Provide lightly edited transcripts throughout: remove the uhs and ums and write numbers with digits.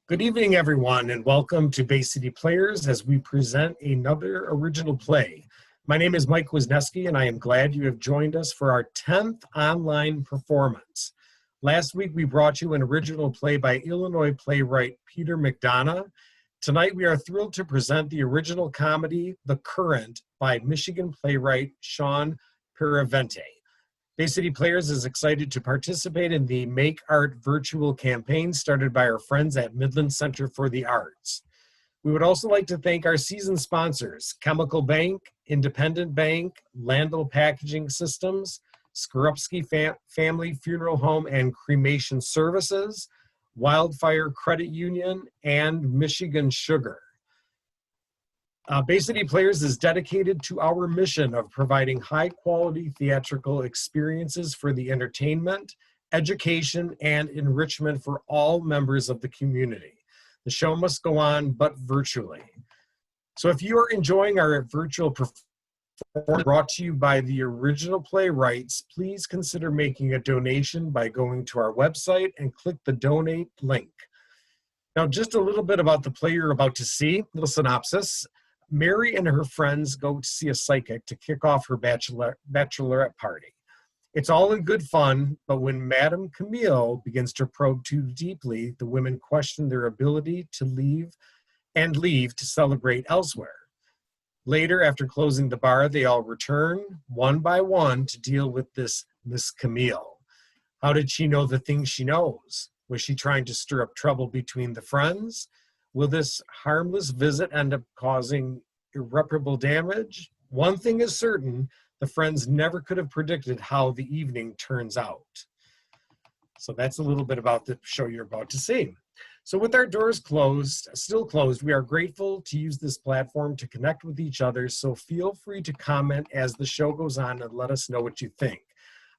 Good evening, everyone, and welcome to Bay City Players as we present another original play. My name is Mike Wisniewski, and I am glad you have joined us for our 10th online performance. Last week, we brought you an original play by Illinois playwright Peter McDonough. Tonight, we are thrilled to present the original comedy, The Current, by Michigan playwright Sean Paraventi. Bay City Players is excited to participate in the Make Art virtual campaign started by our friends at Midland Center for the Arts. We would also like to thank our season sponsors, Chemical Bank, Independent Bank, Landell Packaging Systems, Skorupski Family Funeral Home and Cremation Services, Wildfire Credit Union, and Michigan Sugar. Bay City Players is dedicated to our mission of providing high-quality theatrical experiences for the entertainment, education, and enrichment for all members of the community. The show must go on, but virtually. So if you are enjoying our virtual performance brought to you by the original playwrights, please consider making a donation by going to our website and click the donate link. Now, just a little bit about the play you're about to see, little synopsis. Mary and her friends go to see a psychic to kick off her bachelorette party. It's all in good fun, but when Madame Camille begins to probe too deeply, the women question their ability to leave to celebrate elsewhere. Later, after closing the bar, they all return, one by one, to deal with this Miss Camille. How did she know the things she knows? Was she trying to stir up trouble between the friends? Will this harmless visit end up causing irreparable damage? One thing is certain, the friends never could have predicted how the evening turns out. So that's a little bit about the show you're about to see. So with our doors still closed, we are grateful to use this platform to connect with each other, so feel free to comment as the show goes on and let us know what you think.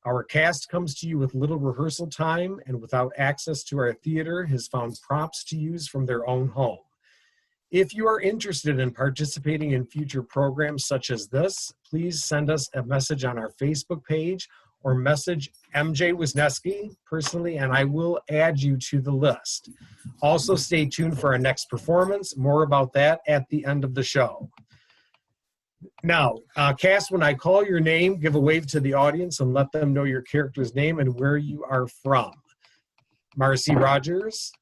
Our cast comes to you with little rehearsal time and without access to our theater has found props to use from their own home. If you are interested in participating in future programs such as this, please send us a message on our Facebook page or message MJ Wisniewski personally, and I will add you to the list. Also, stay tuned for our next performance. More about that at the end of the show. Now, cast, when I call your name, give a wave to the audience and let them know your character's name and where you are from. Marcy Rogers.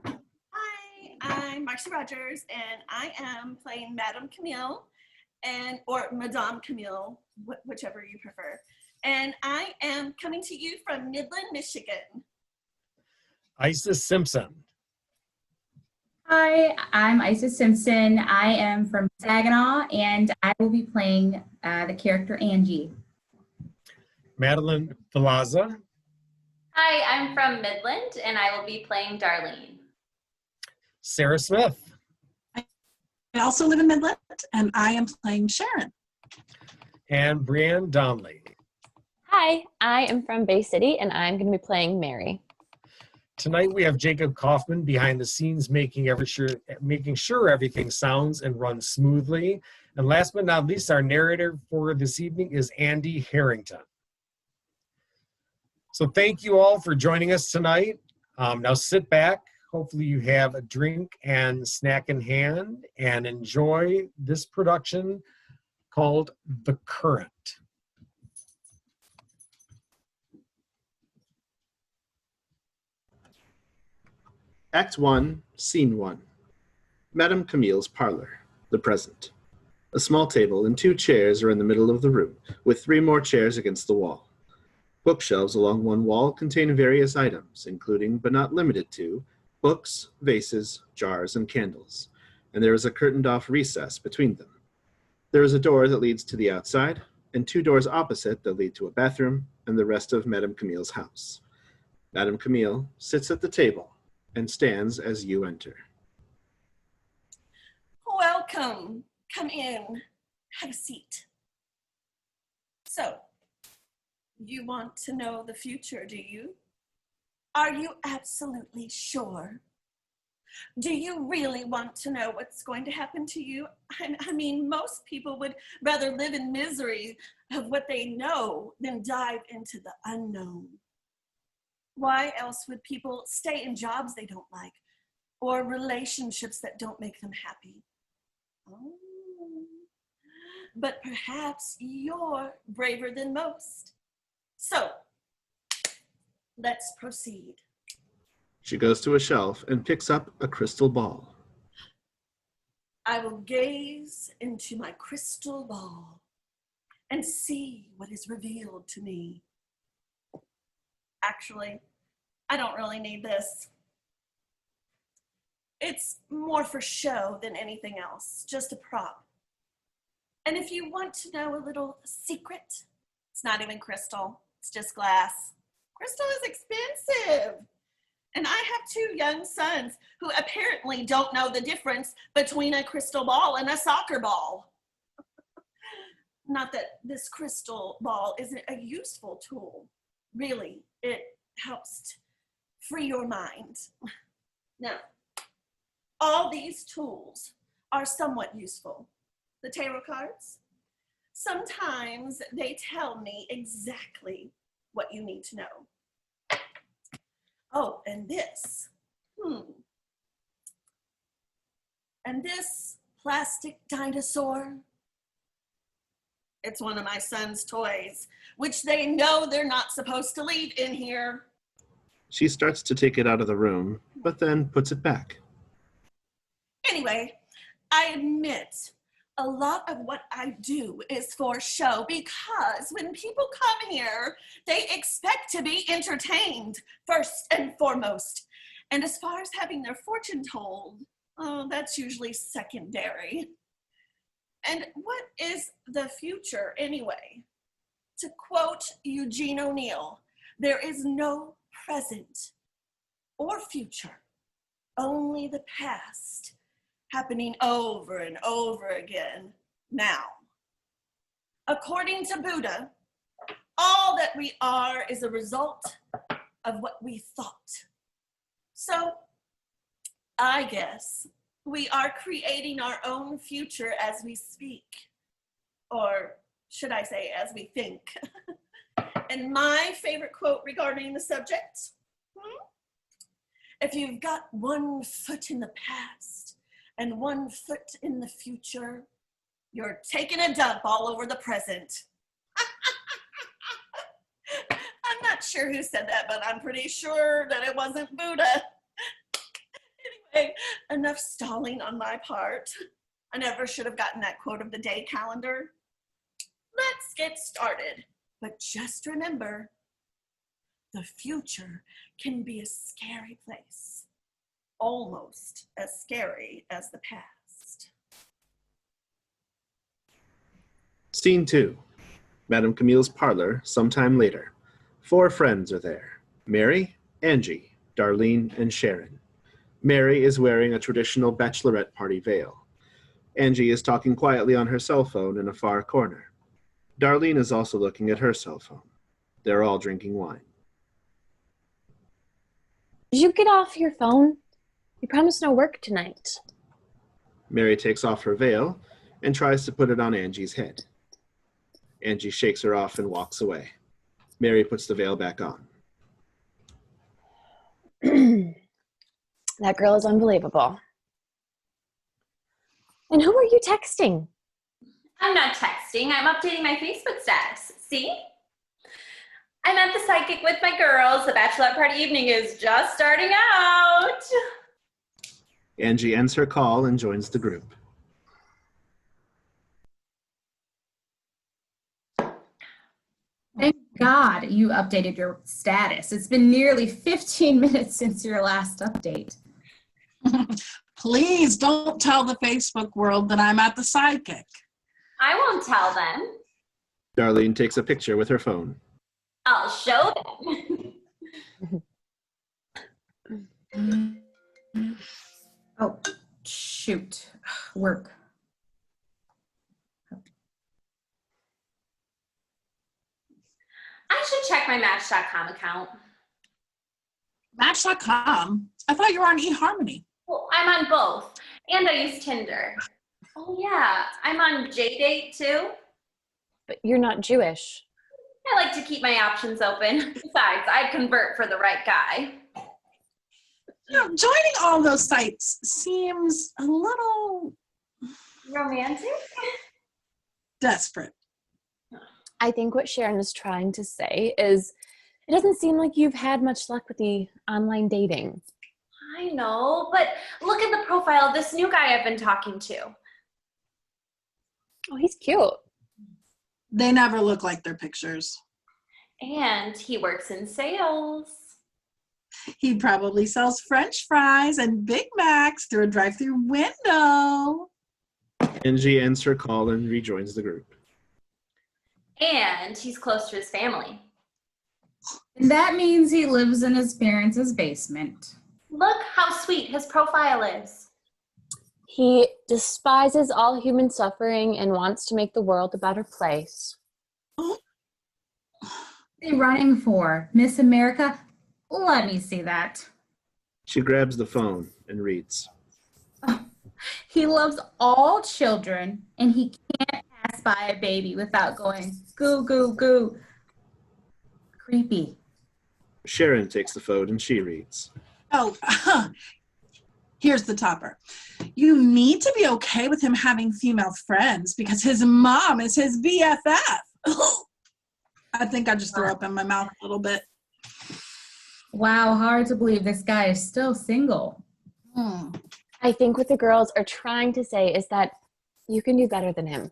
Hi, I'm Marcy Rogers, and I am playing Madame Camille, or Madame Camille, whichever you prefer. And I am coming to you from Midland, Michigan. Isis Simpson. Hi, I'm Isis Simpson. I am from Saginaw, and I will be playing the character Angie. Madeline Valaza. Hi, I'm from Midland, and I will be playing Darlene. Sarah Smith. I also live in Midland, and I am playing Sharon. And Brianne Donnelly. Hi, I am from Bay City, and I'm going to be playing Mary. Tonight we have Jacob Kaufman behind the scenes making sure everything sounds and runs smoothly. And last but not least, our narrator for this evening is Andy Harrington. So thank you all for joining us tonight. Now sit back. Hopefully you have a drink and snack in hand and enjoy this production called The Current. Act 1, Scene 1. Madame Camille's parlor, the present. A small table and 2 chairs are in the middle of the room, with 3 more chairs against the wall. Bookshelves along one wall contain various items, including, but not limited to, books, vases, jars, and candles, and there is a curtained-off recess between them. There is a door that leads to the outside, and 2 doors opposite that lead to a bathroom and the rest of Madame Camille's house. Madame Camille sits at the table and stands as you enter. Welcome. Come in. Have a seat. So, you want to know the future, do you? Are you absolutely sure? Do you really want to know what's going to happen to you? I mean, most people would rather live in misery of what they know than dive into the unknown. Why else would people stay in jobs they don't like or relationships that don't make them happy? Oh. But perhaps you're braver than most. So, let's proceed. She goes to a shelf and picks up a crystal ball. I will gaze into my crystal ball and see what is revealed to me. Actually, I don't really need this. It's more for show than anything else, just a prop. And if you want to know a little secret, it's not even crystal, it's just glass. Crystal is expensive. And I have 2 young sons who apparently don't know the difference between a crystal ball and a soccer ball. Not that this crystal ball isn't a useful tool. Really, it helps free your mind. Now, all these tools are somewhat useful. The tarot cards, sometimes they tell me exactly what you need to know. Oh, and this. And this plastic dinosaur, it's one of my son's toys, which they know they're not supposed to leave in here. She starts to take it out of the room, but then puts it back. Anyway, I admit a lot of what I do is for show because when people come here, they expect to be entertained first and foremost. And as far as having their fortune told, that's usually secondary. And what is the future anyway? To quote Eugene O'Neill, there is no present or future, only the past, happening over and over again now. According to Buddha, all that we are is a result of what we thought. So I guess we are creating our own future as we speak, or should I say as we think. And my favorite quote regarding the subject, if you've got 1 foot in the past and 1 foot in the future, you're taking a dump all over the present. I'm not sure who said that, but I'm pretty sure that it wasn't Buddha. Anyway, enough stalling on my part. I never should have gotten that quote of the day calendar. Let's get started. But just remember, the future can be a scary place. Almost as scary as the past. Scene 2. Madame Camille's parlor, sometime later. 4 friends are there. Mary, Angie, Darlene, and Sharon. Mary is wearing a traditional bachelorette party veil. Angie is talking quietly on her cell phone in a far corner. Darlene is also looking at her cell phone. They're all drinking wine. Did you get off your phone? You promised no work tonight. Mary takes off her veil and tries to put it on Angie's head. Angie shakes her off and walks away. Mary puts the veil back on. That girl is unbelievable. And who are you texting? I'm not texting. I'm updating my Facebook status. See? I'm at the psychic with my girls. The bachelorette party evening is just starting out. Angie ends her call and joins the group. Thank God you updated your status. It's been nearly 15 minutes since your last update. Please don't tell the Facebook world that I'm at the psychic. I won't tell them. Darlene takes a picture with her phone. I'll show them. Oh, shoot. Work. I should check my Match.com account. Match.com? I thought you were on eHarmony. Well, I'm on both, and I use Tinder. Oh yeah, I'm on JDate too. But you're not Jewish. I like to keep my options open. Besides, I'd convert for the right guy. Joining all those sites seems a little Romantic? desperate. I think what Sharon is trying to say is it doesn't seem like you've had much luck with the online dating. I know, but look at the profile of this new guy I've been talking to. Oh, he's cute. They never look like their pictures. And he works in sales. He probably sells French fries and Big Macs through a drive-through window. Angie ends her call and rejoins the group. And he's close to his family. And that means he lives in his parents' basement. Look how sweet his profile is. He despises all human suffering and wants to make the world a better place. They running for Miss America? Let me see that. She grabs the phone and reads. He loves all children, and he can't pass by a baby without going goo, goo, goo. Creepy. Sharon takes the phone and she reads. Oh, here's the topper. You need to be okay with him having female friends because his mom is his BFF. I think I just threw up in my mouth a little bit. Wow, hard to believe this guy is still single. I think what the girls are trying to say is that you can do better than him.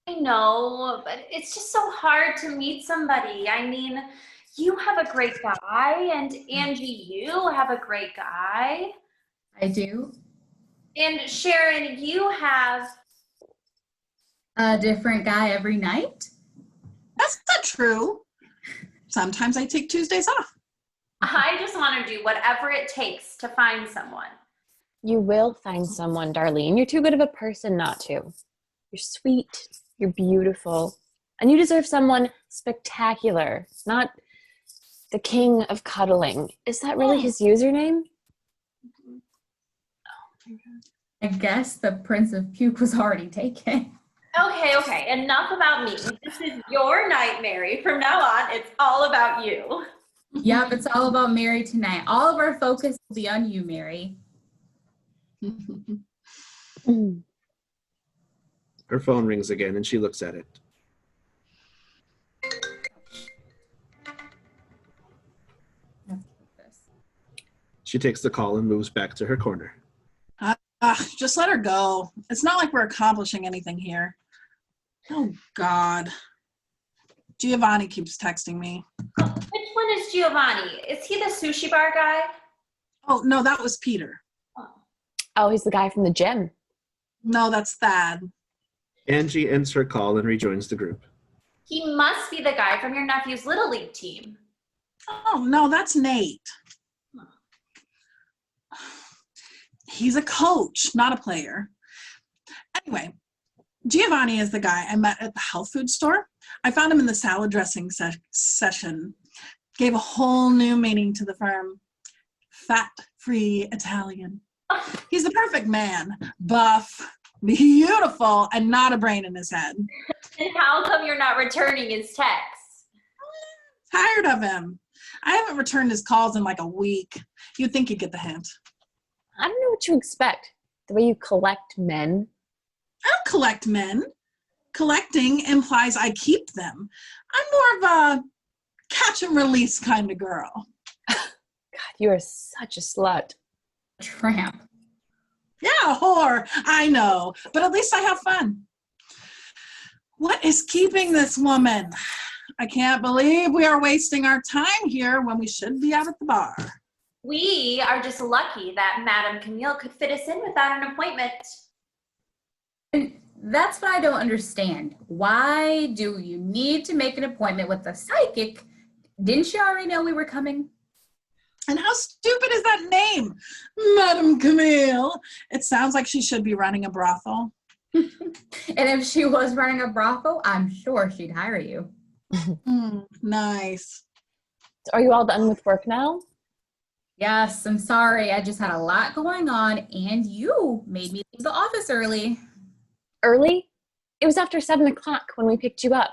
I know, but it's just so hard to meet somebody. I mean, you have a great guy, and Angie, you have a great guy. I do. And Sharon, you have... A different guy every night? That's not true. Sometimes I take Tuesdays off. I just want to do whatever it takes to find someone. You will find someone, Darlene. You're too good of a person not to. You're sweet, you're beautiful, and you deserve someone spectacular, not the king of cuddling. Is that really his username? I guess the Prince of Puke was already taken. Okay, enough about me. This is your night, Mary. From now on, it's all about you. Yep, it's all about Mary tonight. All of our focus will be on you, Mary. Her phone rings again and she looks at it. She takes the call and moves back to her corner. Just let her go. It's not like we're accomplishing anything here. Oh, God. Giovanni keeps texting me. Which one is Giovanni? Is he the sushi bar guy? Oh, no, that was Peter. Oh, he's the guy from the gym. No, that's Thad. Angie ends her call and rejoins the group. He must be the guy from your nephew's Little League team. Oh, no, that's Nate. He's a coach, not a player. Anyway, Giovanni is the guy I met at the health food store. I found him in the salad dressing session. Gave a whole new meaning to the firm. Fat-free Italian. He's the perfect man. Buff, beautiful, and not a brain in his head. And how come you're not returning his texts? Tired of him. I haven't returned his calls in like a week. You'd think you'd get the hint. I don't know what you expect. The way you collect men. I don't collect men. Collecting implies I keep them. I'm more of a catch and release kind of girl. God, you are such a slut. Tramp. Yeah, whore. I know. But at least I have fun. What is keeping this woman? I can't believe we are wasting our time here when we should be out at the bar. We are just lucky that Madame Camille could fit us in without an appointment. That's what I don't understand. Why do you need to make an appointment with a psychic? Didn't you already know we were coming? And how stupid is that name? Madame Camille. It sounds like she should be running a brothel. And if she was running a brothel, I'm sure she'd hire you. Nice. Are you all done with work now? Yes, I'm sorry. I just had a lot going on, and you made me leave the office early. Early? It was after 7 o'clock when we picked you up.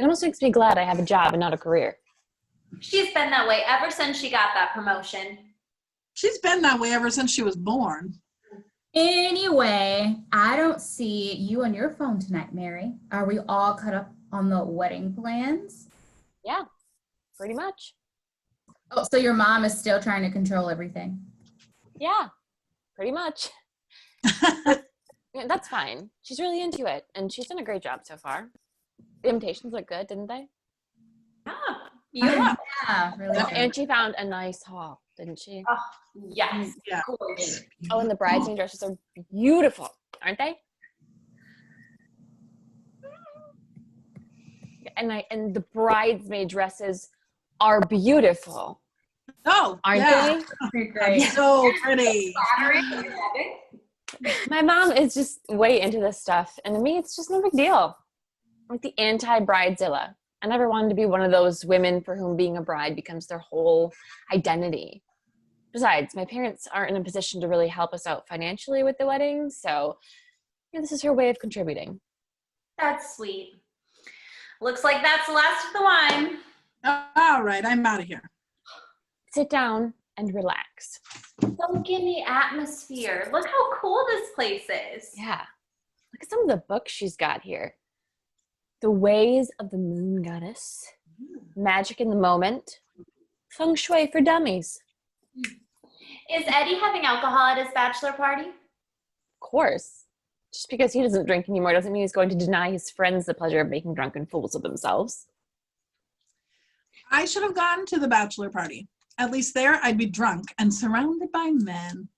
It almost makes me glad I have a job and not a career. She's been that way ever since she got that promotion. She's been that way ever since she was born. Anyway, I don't see you on your phone tonight, Mary. Are we all caught up on the wedding plans? Yeah, pretty much. Oh, so your mom is still trying to control everything. Yeah, pretty much. Yeah, that's fine. She's really into it, and she's done a great job so far. The invitations look good, didn't they? Yeah. Yeah, really good. And she found a nice hall, didn't she? Oh, yes. Yeah. Gorgeous. Oh, and the bridesmaid dresses are beautiful, aren't they? And the bridesmaid dresses are beautiful, Oh, aren't yeah. they? Great. So pretty. My mom is just way into this stuff, and to me, it's just no big deal. I'm like the anti-bridezilla. I never wanted to be one of those women for whom being a bride becomes their whole identity. Besides, my parents aren't in a position to really help us out financially with the wedding, so this is her way of contributing. That's sweet. Looks like that's the last of the wine. All right, I'm out of here. Sit down and relax. Don't give me atmosphere. Look how cool this place is. Yeah. Look at some of the books she's got here. The Ways of the Moon Goddess, Magic in the Moment, Feng Shui for Dummies. Is Eddie having alcohol at his bachelor party? Of course. Just because he doesn't drink anymore doesn't mean he's going to deny his friends the pleasure of making drunken fools of themselves. I should have gone to the bachelor party. At least there I'd be drunk and surrounded by men.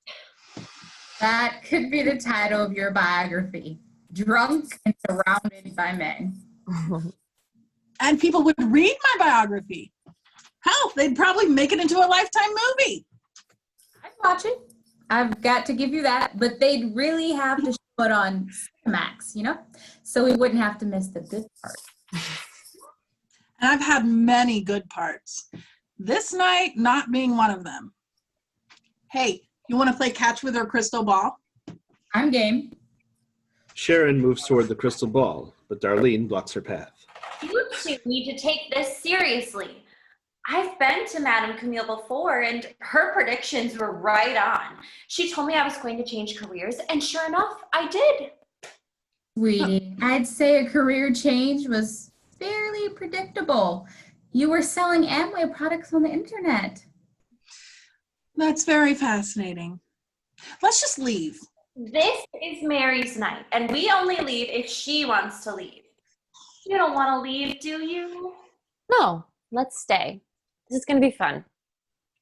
That could be the title of your biography. Drunk and surrounded by men. And people would read my biography. Hell, they'd probably make it into a Lifetime movie. I'd watch it. I've got to give you that. But they'd really have to show it on Max, so we wouldn't have to miss the good part. And I've had many good parts. This night not being one of them. Hey, you want to play catch with her crystal ball? I'm game. Sharon moves toward the crystal ball, but Darlene blocks her path. You two need to take this seriously. I've been to Madame Camille before, and her predictions were right on. She told me I was going to change careers, and sure enough, I did. Sweetie, I'd say a career change was fairly predictable. You were selling Amway products on the internet. That's very fascinating. Let's just leave. This is Mary's night, and we only leave if she wants to leave. You don't want to leave, do you? No, let's stay. This is going to be fun.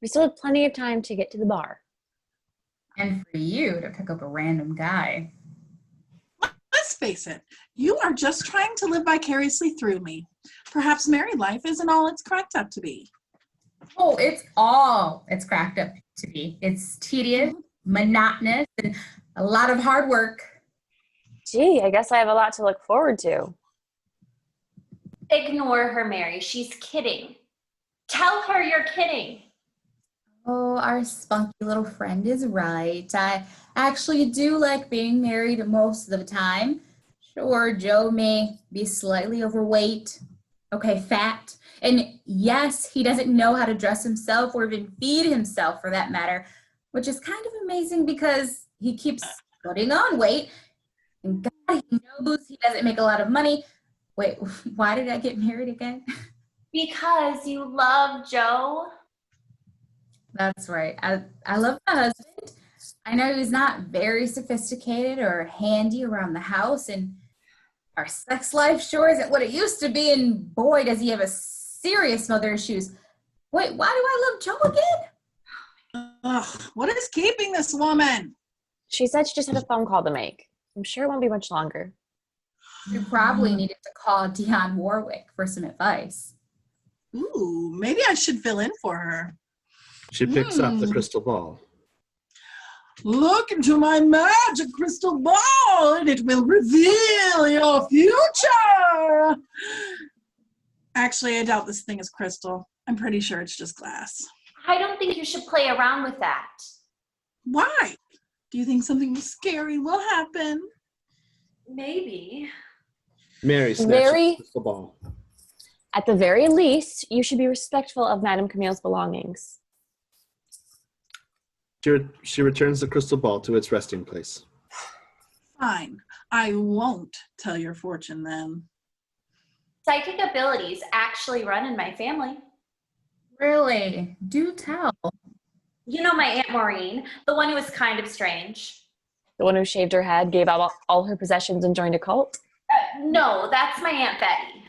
We still have plenty of time to get to the bar. And for you to pick up a random guy. Let's face it, you are just trying to live vicariously through me. Perhaps married life isn't all it's cracked up to be. Oh, it's cracked up to be. It's tedious, monotonous, and a lot of hard work. Gee, I guess I have a lot to look forward to. Ignore her, Mary. She's kidding. Tell her you're kidding. Oh, our spunky little friend is right. I actually do like being married most of the time. Sure, Joe may be slightly overweight, fat, and yes, he doesn't know how to dress himself or even feed himself for that matter, which is kind of amazing because he keeps putting on weight, and God, he knows he doesn't make a lot of money. Wait, why did I get married again? Because you love Joe. That's right. I love my husband. I know he's not very sophisticated or handy around the house, and our sex life sure isn't what it used to be, and boy, does he have a serious mother issues. Wait, why do I love Joe again? Ugh, what is keeping this woman? She said she just had a phone call to make. I'm sure it won't be much longer. You probably needed to call Dionne Warwick for some advice. Ooh, maybe I should fill in for her. She picks up the crystal ball. Look into my magic crystal ball and it will reveal your future. Actually, I doubt this thing is crystal. I'm pretty sure it's just glass. I don't think you should play around with that. Why? Do you think something scary will happen? Maybe. Mary snatches Mary? the crystal ball. At the very least, you should be respectful of Madame Camille's belongings. She returns the crystal ball to its resting place. Fine. I won't tell your fortune then. Psychic abilities actually run in my family. Really? Do tell. You know my Aunt Maureen, the one who was kind of strange? The one who shaved her head, gave out all her possessions, and joined a cult? No, that's my Aunt Betty.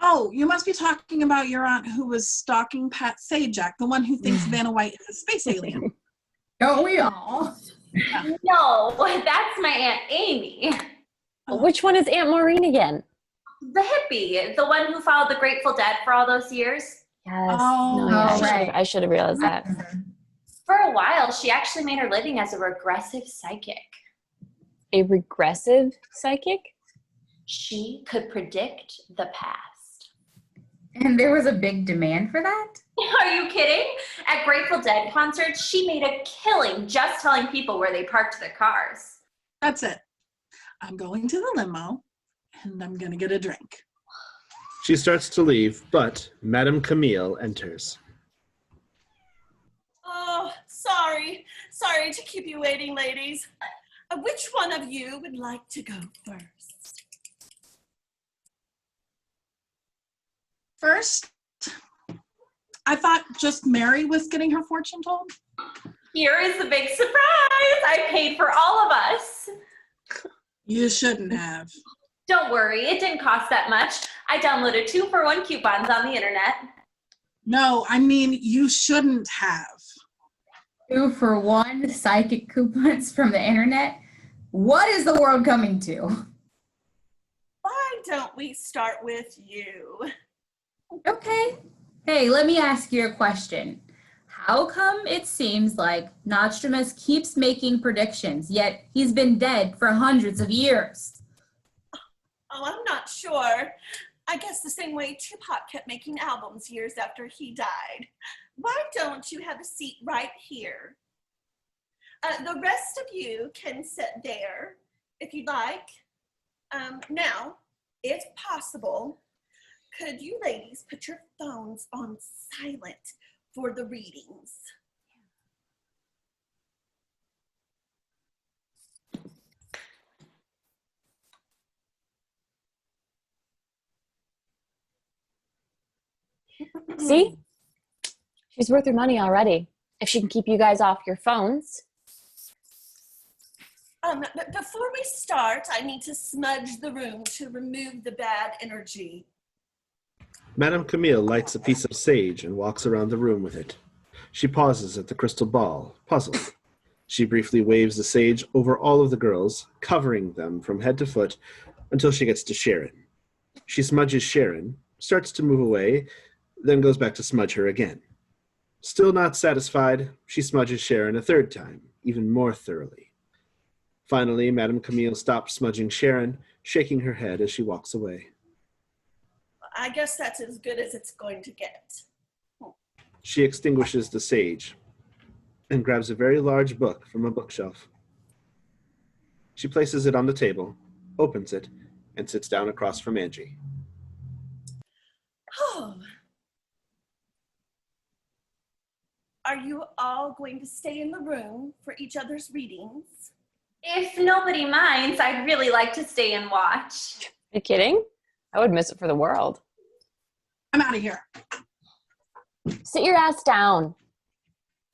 Oh, you must be talking about your aunt who was stalking Pat Sajak, the one who thinks Vanna White is a space alien. Don't we all? No, that's my Aunt Amy. Which one is Aunt Maureen again? The hippie, the one who followed the Grateful Dead for all those years. Yes. Oh, right. I should have realized that. For a while, she actually made her living as a regressive psychic. A regressive psychic? She could predict the past. And there was a big demand for that? Are you kidding? At Grateful Dead concerts, she made a killing just telling people where they parked their cars. That's it. I'm going to the limo, and I'm going to get a drink. She starts to leave, but Madame Camille enters. Oh, sorry. Sorry to keep you waiting, ladies. Which one of you would like to go first? First, I thought just Mary was getting her fortune told. Here is the big surprise. I paid for all of us. You shouldn't have. Don't worry, it didn't cost that much. I downloaded 2-for-1 coupons on the internet. No, I mean, you shouldn't have. 2-for-1 psychic coupons from the internet? What is the world coming to? Why don't we start with you? Okay. Hey, let me ask you a question. How come it seems like Nostradamus keeps making predictions, yet he's been dead for hundreds of years? Oh, I'm not sure. I guess the same way Tupac kept making albums years after he died. Why don't you have a seat right here? The rest of you can sit there if you'd like. Now, if possible, could you ladies put your phones on silent for the readings? See? She's worth her money already. If she can keep you guys off your phones. But before we start, I need to smudge the room to remove the bad energy. Madame Camille lights a piece of sage and walks around the room with it. She pauses at the crystal ball, puzzled. She briefly waves the sage over all of the girls, covering them from head to foot until she gets to Sharon. She smudges Sharon, starts to move away, then goes back to smudge her again. Still not satisfied, she smudges Sharon a third time, even more thoroughly. Finally, Madame Camille stops smudging Sharon, shaking her head as she walks away. I guess that's as good as it's going to get. She extinguishes the sage and grabs a very large book from a bookshelf. She places it on the table, opens it, and sits down across from Angie. Oh. Are you all going to stay in the room for each other's readings? If nobody minds, I'd really like to stay and watch. Are you kidding? I would miss it for the world. I'm out of here. Sit your ass down.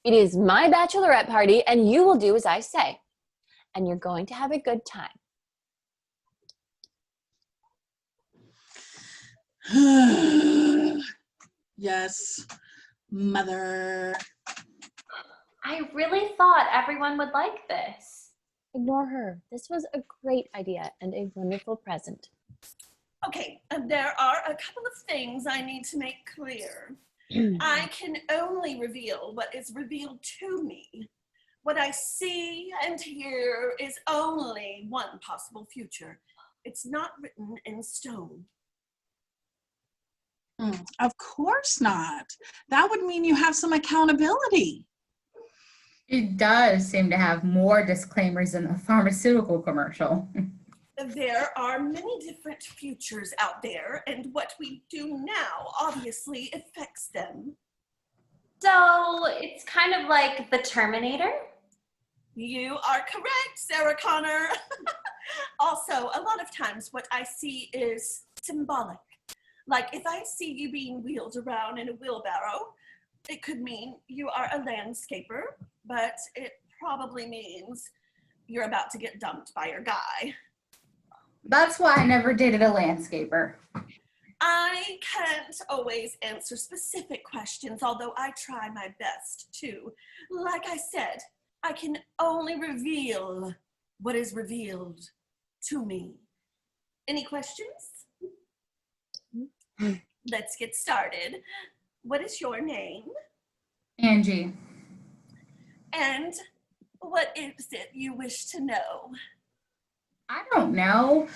It is my bachelorette party, and you will do as I say. And you're going to have a good time. Yes, mother. I really thought everyone would like this. Ignore her. This was a great idea and a wonderful present. Okay, there are a couple of things I need to make clear. I can only reveal what is revealed to me. What I see and hear is only one possible future. It's not written in stone. Of course not. That would mean you have some accountability. It does seem to have more disclaimers than the pharmaceutical commercial. there are many different futures out there, and what we do now obviously affects them. So it's kind of like the Terminator? You are correct, Sarah Connor. Also, a lot of times what I see is symbolic. Like if I see you being wheeled around in a wheelbarrow, it could mean you are a landscaper, but it probably means you're about to get dumped by your guy. That's why I never dated a landscaper. I can't always answer specific questions, although I try my best to. Like I said, I can only reveal what is revealed to me. Any questions? Let's get started. What is your name? Angie. And what is it you wish to know? I don't know.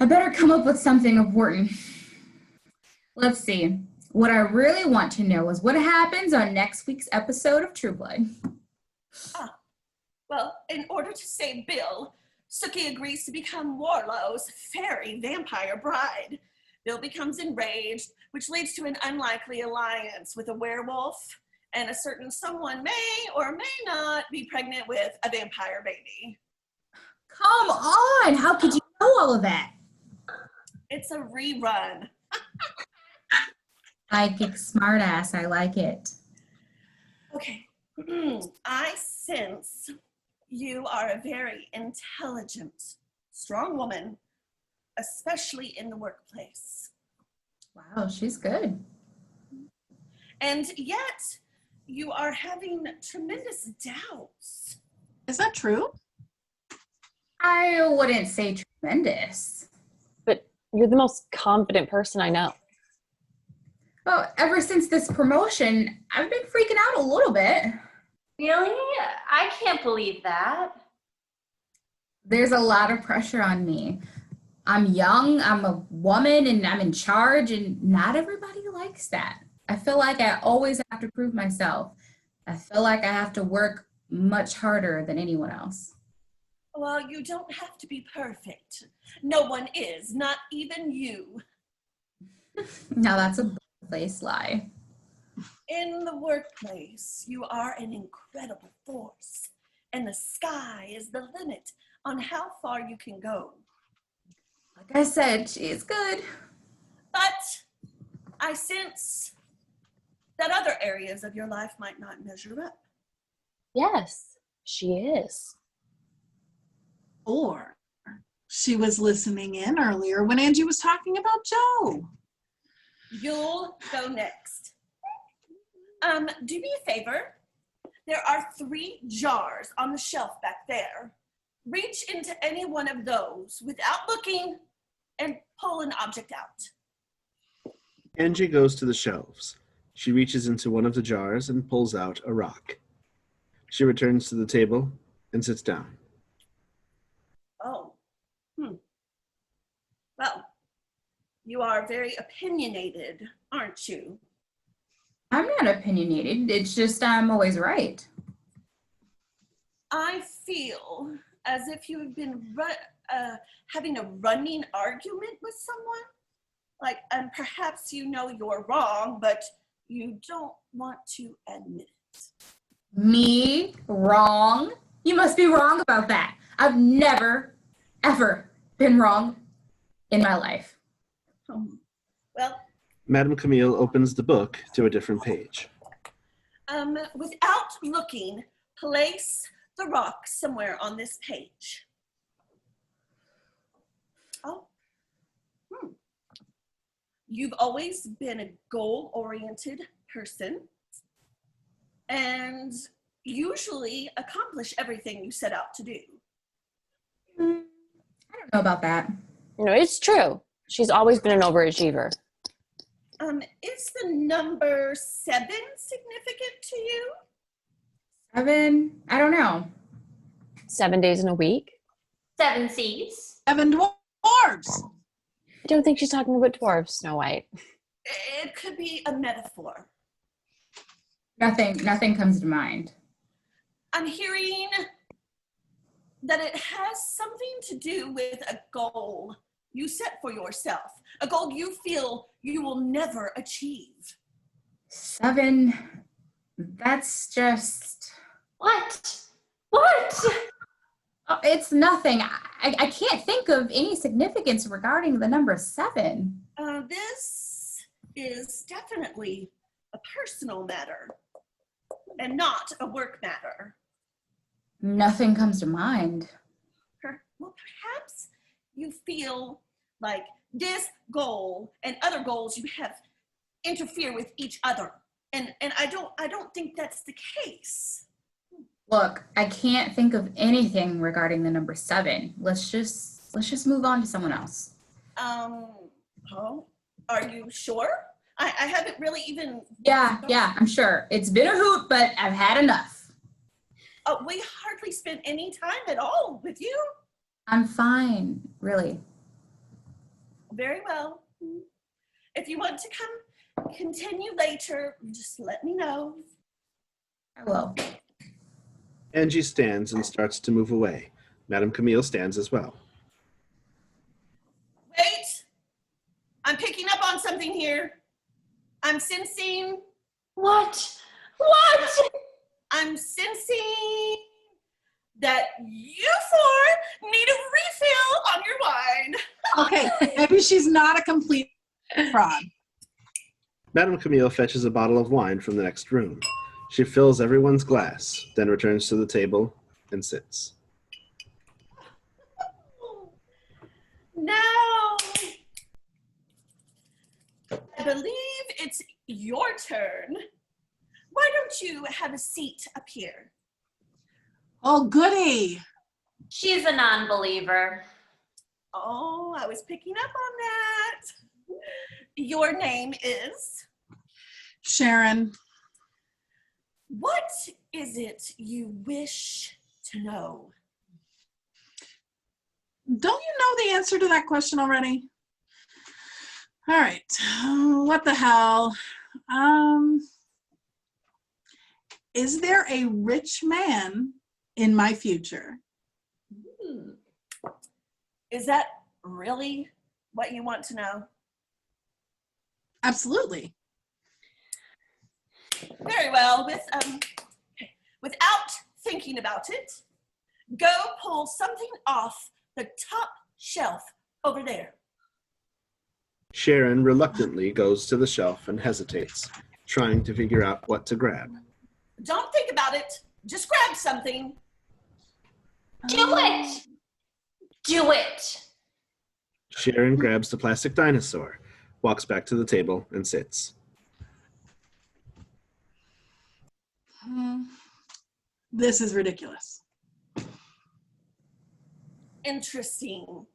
I better come up with something important. Let's see. What I really want to know is what happens on next week's episode of True Blood. Well, in order to save Bill, Sookie agrees to become Warlow's fairy vampire bride. Bill becomes enraged, which leads to an unlikely alliance with a werewolf, and a certain someone may or may not be pregnant with a vampire baby. Come on! How could you know all of that? It's a rerun. Psychic smartass, I like it. Okay, I sense you are a very intelligent, strong woman, especially in the workplace. Wow, she's good. And yet, you are having tremendous doubts. Is that true? I wouldn't say tremendous. But you're the most confident person I know. Well, ever since this promotion, I've been freaking out a little bit. Really? I can't believe that. There's a lot of pressure on me. I'm young, I'm a woman, and I'm in charge, and not everybody likes that. I feel like I always have to prove myself. I feel like I have to work much harder than anyone else. Well, you don't have to be perfect. No one is, not even you. Now that's a place lie. In the workplace, you are an incredible force, and the sky is the limit on how far you can go. Like I said, she's good. But I sense that other areas of your life might not measure up. Yes, she is. Or she was listening in earlier when Angie was talking about Joe. You'll go next. Do me a favor. There are 3 jars on the shelf back there. Reach into any one of those without looking and pull an object out. Angie goes to the shelves. She reaches into one of the jars and pulls out a rock. She returns to the table and sits down. Oh, Well, you are very opinionated, aren't you? I'm not opinionated. It's just I'm always right. I feel as if you have been having a running argument with someone. Like, and perhaps you know you're wrong, but you don't want to admit it. Me? Wrong? You must be wrong about that. I've never, ever been wrong in my life. Well, Madame Camille opens the book to a different page. without looking, place the rock somewhere on this page. Oh. You've always been a goal-oriented person and usually accomplish everything you set out to do. I don't know about that. You know, it's true. She's always been an overachiever. Is the number 7 significant to you? 7? I don't know. 7 days in a week. 7 C's. 7 dwarves. I don't think she's talking about dwarves, Snow White. It could be a metaphor. Nothing comes to mind. I'm hearing that it has something to do with a goal you set for yourself, a goal you feel you will never achieve. 7, that's just... What? Oh, it's nothing. I can't think of any significance regarding the number 7. This is definitely a personal matter and not a work matter. Nothing comes to mind. Well, perhaps you feel like this goal and other goals you have interfere with each other. And I don't think that's the case. Look, I can't think of anything regarding the number 7. Let's just move on to someone else. Oh, are you sure? I haven't really even... Yeah, I'm sure. It's been a hoot, but I've had enough. Oh, we hardly spent any time at all with you. I'm fine, really. Very well. If you want to come continue later, just let me know. I will. Angie stands and starts to move away. Madame Camille stands as well. Wait! I'm picking up on something here. I'm sensing... What? I'm sensing that you four need a refill on your wine. Okay, maybe she's not a complete fraud. Madame Camille fetches a bottle of wine from the next room. She fills everyone's glass, then returns to the table and sits. Now, I believe it's your turn. Why don't you have a seat up here? Oh, goody. She's a non-believer. Oh, I was picking up on that. Your name is? Sharon. What is it you wish to know? Don't you know the answer to that question already? All right. What the hell? Is there a rich man in my future? Is that really what you want to know? Absolutely. Very well. Without thinking about it, go pull something off the top shelf over there. Sharon reluctantly goes to the shelf and hesitates, trying to figure out what to grab. Don't think about it. Just grab something. Do it! Do it! Sharon grabs the plastic dinosaur, walks back to the table, and sits. This is ridiculous. Interesting.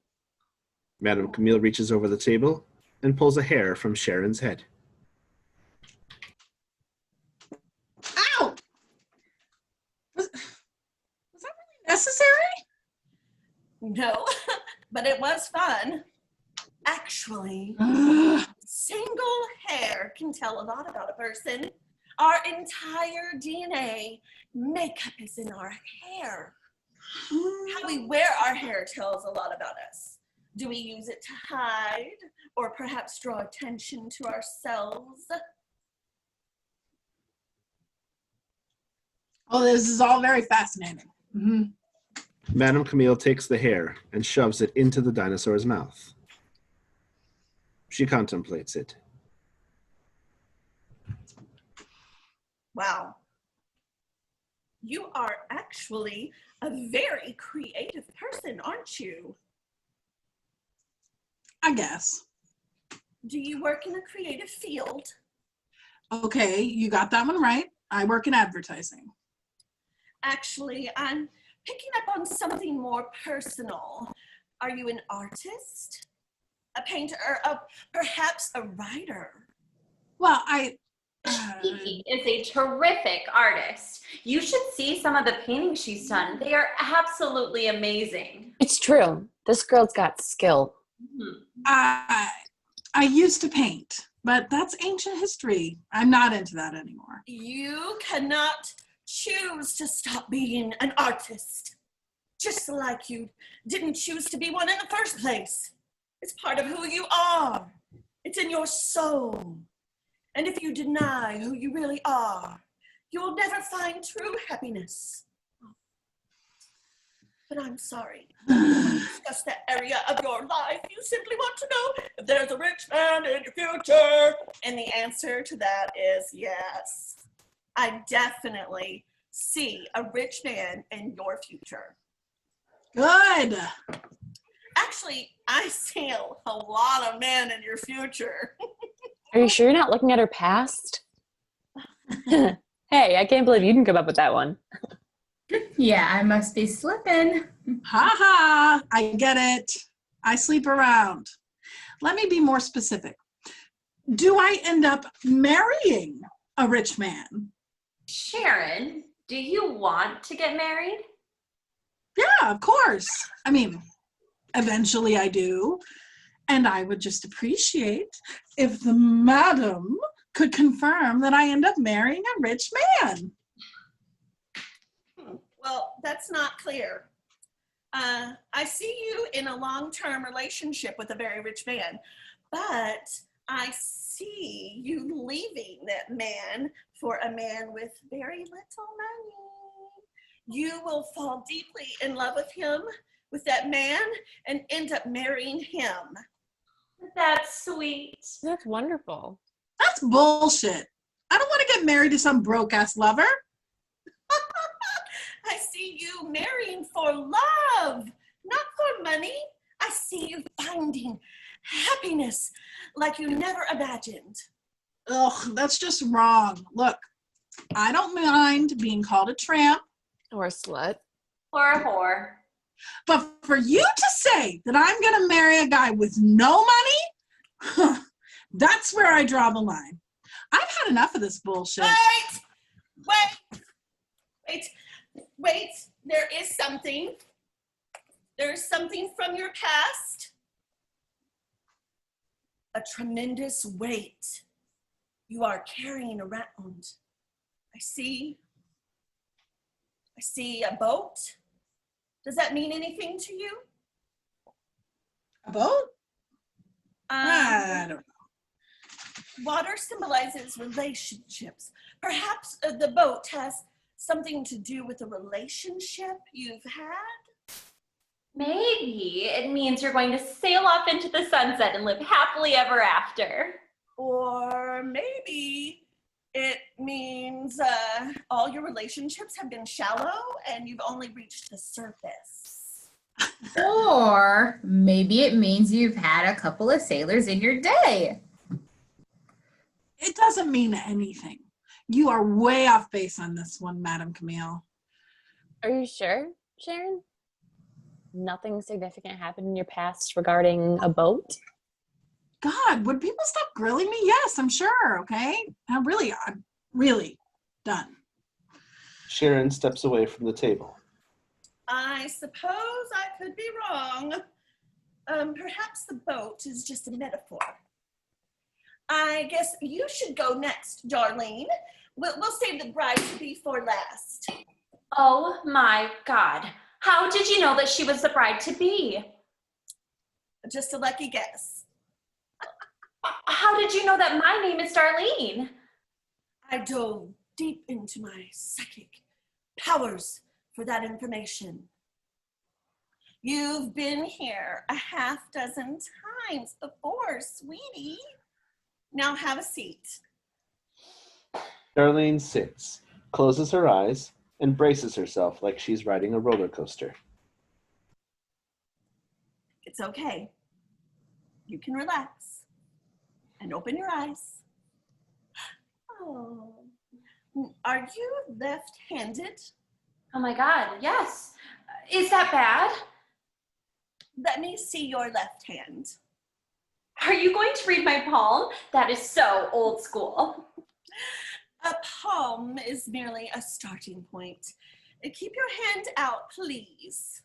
Madame Camille reaches over the table and pulls a hair from Sharon's head. Ow! Was that really necessary? No, but it was fun. Actually, single hair can tell a lot about a person. Our entire DNA makeup is in our hair. How we wear our hair tells a lot about us. Do we use it to hide or perhaps draw attention to ourselves? Oh, this is all very fascinating. Madame Camille takes the hair and shoves it into the dinosaur's mouth. She contemplates it. Wow. You are actually a very creative person, aren't you? I guess. Do you work in a creative field? Okay, you got that one right. I work in advertising. Actually, I'm picking up on something more personal. Are you an artist? A painter? Or perhaps a writer? Well, She is a terrific artist. You should see some of the paintings she's done. They are absolutely amazing. It's true. This girl's got skill. I used to paint, but that's ancient history. I'm not into that anymore. You cannot choose to stop being an artist. Just like you didn't choose to be one in the first place. It's part of who you are. It's in your soul. And if you deny who you really are, you will never find true happiness. But I'm sorry. Discuss that area of your life. You simply want to know if there's a rich man in your future. And the answer to that is yes. I definitely see a rich man in your future. Good. Actually, I see a lot of men in your future. Are you sure you're not looking at her past? Hey, I can't believe you can come up with that one. Yeah, I must be slipping. Ha ha, I get it. I sleep around. Let me be more specific. Do I end up marrying a rich man? Sharon, do you want to get married? Yeah, of course. I mean, eventually I do. And I would just appreciate if the madam could confirm that I end up marrying a rich man. Well, that's not clear. I see you in a long-term relationship with a very rich man, but I see you leaving that man for a man with very little money. You will fall deeply in love with that man, and end up marrying him. That's sweet. That's wonderful. That's bullshit. I don't want to get married to some broke-ass lover. I see you marrying for love, not for money. I see you finding happiness like you never imagined. Ugh, that's just wrong. Look, I don't mind being called a tramp, Or a slut. Or a whore. but for you to say that I'm going to marry a guy with no money, that's where I draw the line. I've had enough of this bullshit. Wait. There is something. There's something from your past. A tremendous weight you are carrying around. I see a boat. Does that mean anything to you? A boat? I don't know. Water symbolizes relationships. Perhaps the boat has something to do with a relationship you've had? Maybe it means you're going to sail off into the sunset and live happily ever after. Or maybe it means all your relationships have been shallow and you've only reached the surface. Or maybe it means you've had a couple of sailors in your day. It doesn't mean anything. You are way off base on this one, Madame Camille. Are you sure, Sharon? Nothing significant happened in your past regarding a boat? God, would people stop grilling me? Yes, I'm sure, okay? I'm really done. Sharon steps away from the table. I suppose I could be wrong. Perhaps the boat is just a metaphor. I guess you should go next, Darlene. We'll save the bride-to-be for last. Oh my God. How did you know that she was the bride-to-be? Just a lucky guess. How did you know that my name is Darlene? I dove deep into my psychic powers for that information. You've been here a half dozen times before, sweetie. Now have a seat. Darlene sits, closes her eyes, and braces herself like she's riding a roller coaster. It's okay. You can relax and open your eyes. Oh, are you left-handed? Oh my God, yes. Is that bad? Let me see your left hand. Are you going to read my palm? That is so old school. A palm is merely a starting point. Keep your hand out, please.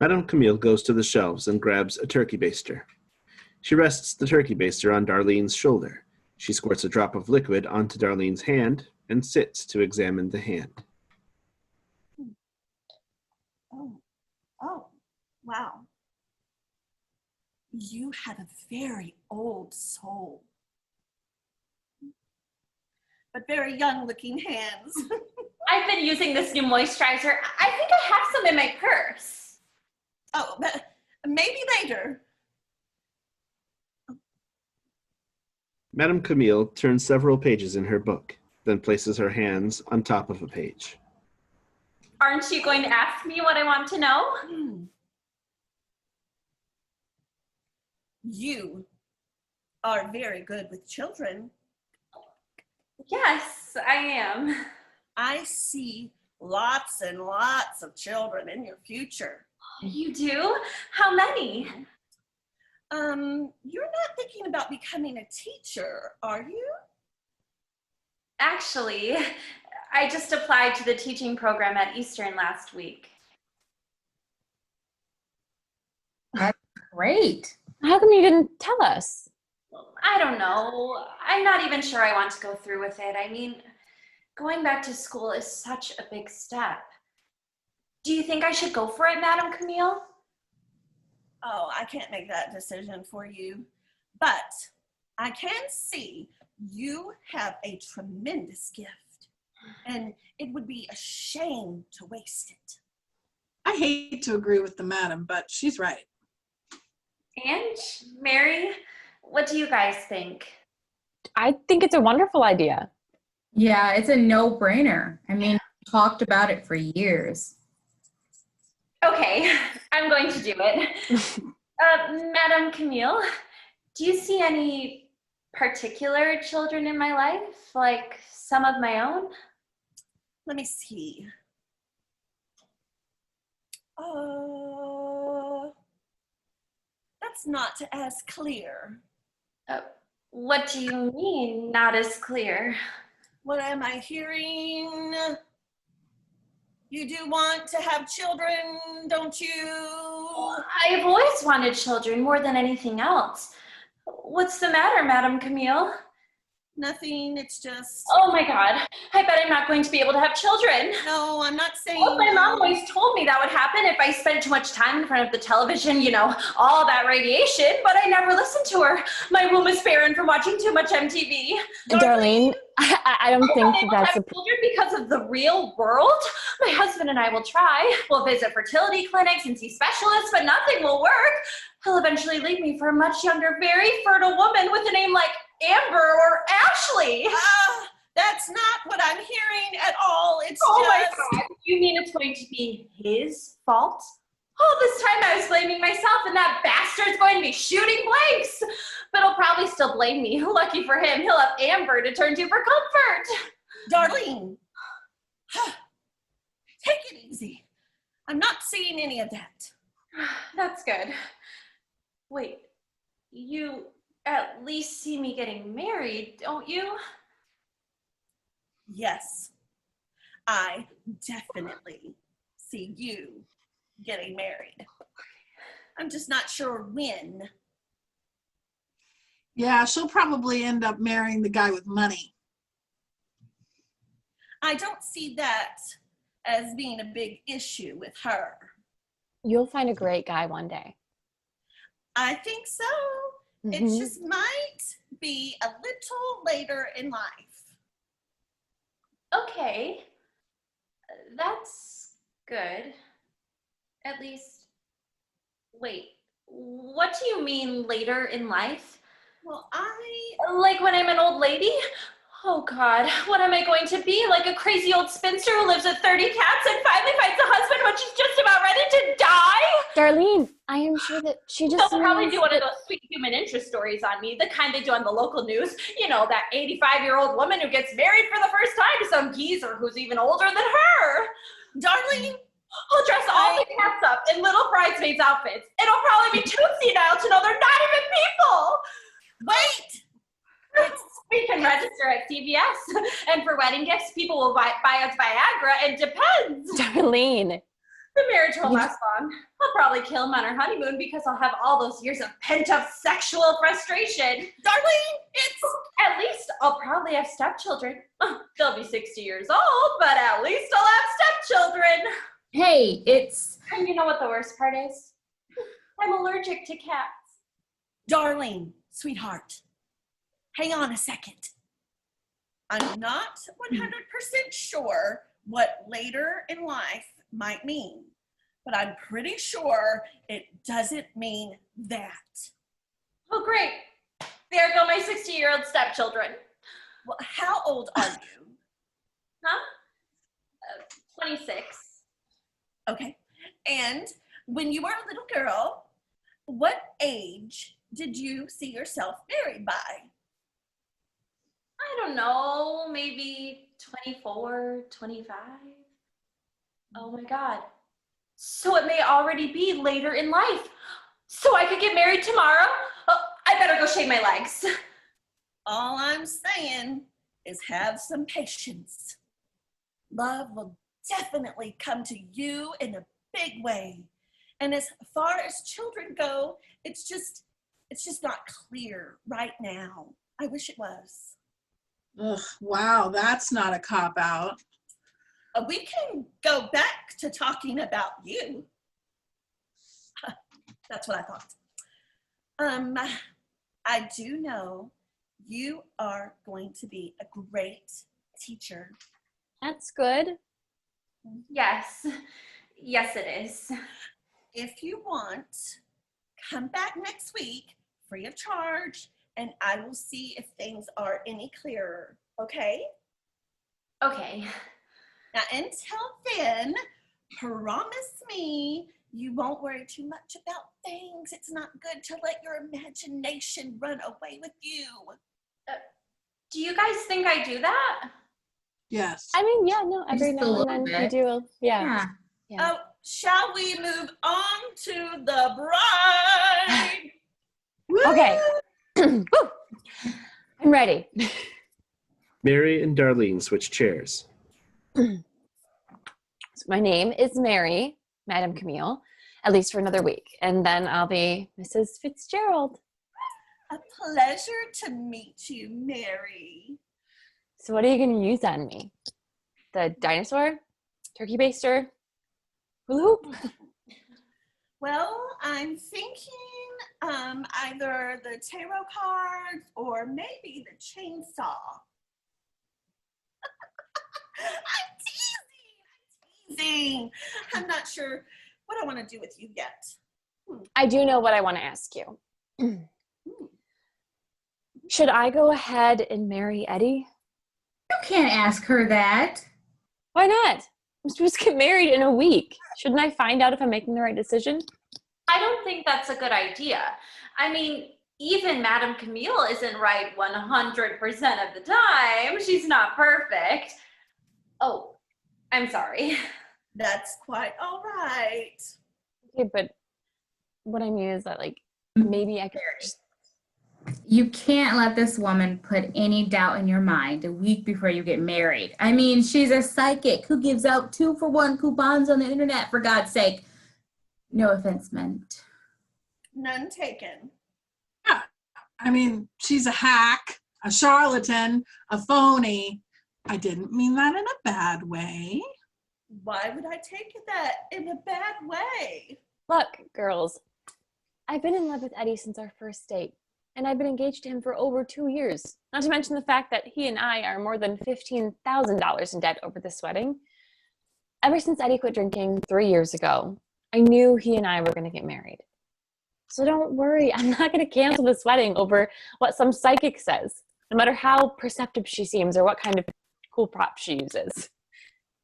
Madame Camille goes to the shelves and grabs a turkey baster. She rests the turkey baster on Darlene's shoulder. She squirts a drop of liquid onto Darlene's hand and sits to examine the hand. Oh, Wow. You have a very old soul. But very young looking hands. I've been using this new moisturizer. I think I have some in my purse. Oh, but maybe later. Madame Camille turns several pages in her book, then places her hands on top of a page. Aren't you going to ask me what I want to know? You are very good with children. Yes, I am. I see lots and lots of children in your future. You do? How many? You're not thinking about becoming a teacher, are you? Actually, I just applied to the teaching program at Eastern last week. Great. How come you didn't tell us? I don't know. I'm not even sure I want to go through with it. I mean, going back to school is such a big step. Do you think I should go for it, Madame Camille? Oh, I can't make that decision for you, but I can see you have a tremendous gift, and it would be a shame to waste it. I hate to agree with the madam, but she's right. And Mary, what do you guys think? I think it's a wonderful idea. Yeah, it's a no-brainer. I mean, we talked about it for years. Okay, I'm going to do it. Madame Camille, do you see any particular children in my life, like some of my own? Let me see. That's not as clear. What do you mean, not as clear? What am I hearing? You do want to have children, don't you? I've always wanted children more than anything else. What's the matter, Madame Camille? Nothing, it's just... Oh my God, I bet I'm not going to be able to have children. No, I'm not saying... Well, my mom always told me that would happen if I spent too much time in front of the television, you know, all that radiation, but I never listened to her. My womb is barren from watching too much MTV. Darlene, I don't think that's a children because of the real world. My husband and I will try. We'll visit fertility clinics and see specialists, but nothing will work. He'll eventually leave me for a much younger, very fertile woman with a name like Amber or Ashley. That's not what I'm hearing at all. It's oh just... my God, you mean it's going to be his fault? All this time I was blaming myself, and that bastard's going to be shooting blanks. But he'll probably still blame me. Lucky for him, he'll have Amber to turn to for comfort. Darlene, take it easy. I'm not seeing any of that. That's good. Wait, you at least see me getting married, don't you? Yes, I definitely see you getting married. I'm just not sure when. Yeah, she'll probably end up marrying the guy with money. I don't see that as being a big issue with her. You'll find a great guy one day. I think so. It just might be a little later in life. Okay, that's good. At least, wait, what do you mean later in life? Well, Like when I'm an old lady? Oh God, what am I going to be? Like a crazy old spinster who lives with 30 cats and finally finds a husband when she's just about ready to die? Darlene, I am sure that she just They'll probably means do one of that- those sweet human interest stories on me, the kind they do on the local news. You know, that 85-year-old woman who gets married for the first time to some geezer who's even older than her. Darlene, I'll dress all the cats up in little bridesmaids outfits. It'll probably be too senile to know they're not even people. wait! We can register at CVS. And for wedding gifts, people will buy us Viagra. It depends. Darlene. The marriage won't last long. I'll probably kill him on our honeymoon because I'll have all those years of pent-up sexual frustration. Darlene, it's... At least I'll probably have stepchildren. They'll be 60 years old, but at least I'll have stepchildren. Hey, it's... And you know what the worst part is? I'm allergic to cats. Darling, sweetheart, hang on a second. I'm not 100% sure what later in life might mean, but I'm pretty sure it doesn't mean that. Oh, great. There go my 60-year-old stepchildren. Well, how old are you? Huh? 26. Okay. And when you were a little girl, what age did you see yourself married by? I don't know, maybe 24, 25. Oh my God. So it may already be later in life. So I could get married tomorrow? Oh, I better go shave my legs. All I'm saying is have some patience. Love will definitely come to you in a big way. And as far as children go, it's just not clear right now. I wish it was. Ugh, wow, that's not a cop-out. We can go back to talking about you. That's what I thought. I do know you are going to be a great teacher. That's good. Yes. Yes, it is. If you want, come back next week free of charge, and I will see if things are any clearer, okay? Okay. Now, until then, promise me you won't worry too much about things. It's not good to let your imagination run away with you. Do you guys think I do that? Yes. I mean, yeah, no, every Just a now and then little you bit. do. Yeah. Yeah. Yeah. Oh, shall we move on to the bride? Okay. Woo! I'm ready. Mary and Darlene switch chairs. So my name is Mary, Madame Camille, at least for another week. And then I'll be Mrs. Fitzgerald. A pleasure to meet you, Mary. So what are you going to use on me? The dinosaur? Turkey baster? Hula hoop? Well, I'm thinking either the tarot cards or maybe the chainsaw. I'm teasing. I'm not sure what I want to do with you yet. I do know what I want to ask you. Should I go ahead and marry Eddie? You can't ask her that. Why not? I'm supposed to get married in a week. Shouldn't I find out if I'm making the right decision? I don't think that's a good idea. I mean, even Madame Camille isn't right 100% of the time. She's not perfect. Oh, I'm sorry. That's quite all right. Okay, but what I mean is that, like, maybe I could just... You can't let this woman put any doubt in your mind a week before you get married. I mean, she's a psychic who gives out 2-for-1 coupons on the internet, for God's sake. No offense meant. None taken. Yeah. I mean, she's a hack, a charlatan, a phony. I didn't mean that in a bad way. Why would I take that in a bad way? Look, girls, I've been in love with Eddie since our first date, and I've been engaged to him for over 2 years. Not to mention the fact that he and I are more than $15,000 in debt over this wedding. Ever since Eddie quit drinking 3 years ago, I knew he and I were going to get married. So don't worry, I'm not going to cancel this wedding over what some psychic says, no matter how perceptive she seems or what kind of cool prop she uses.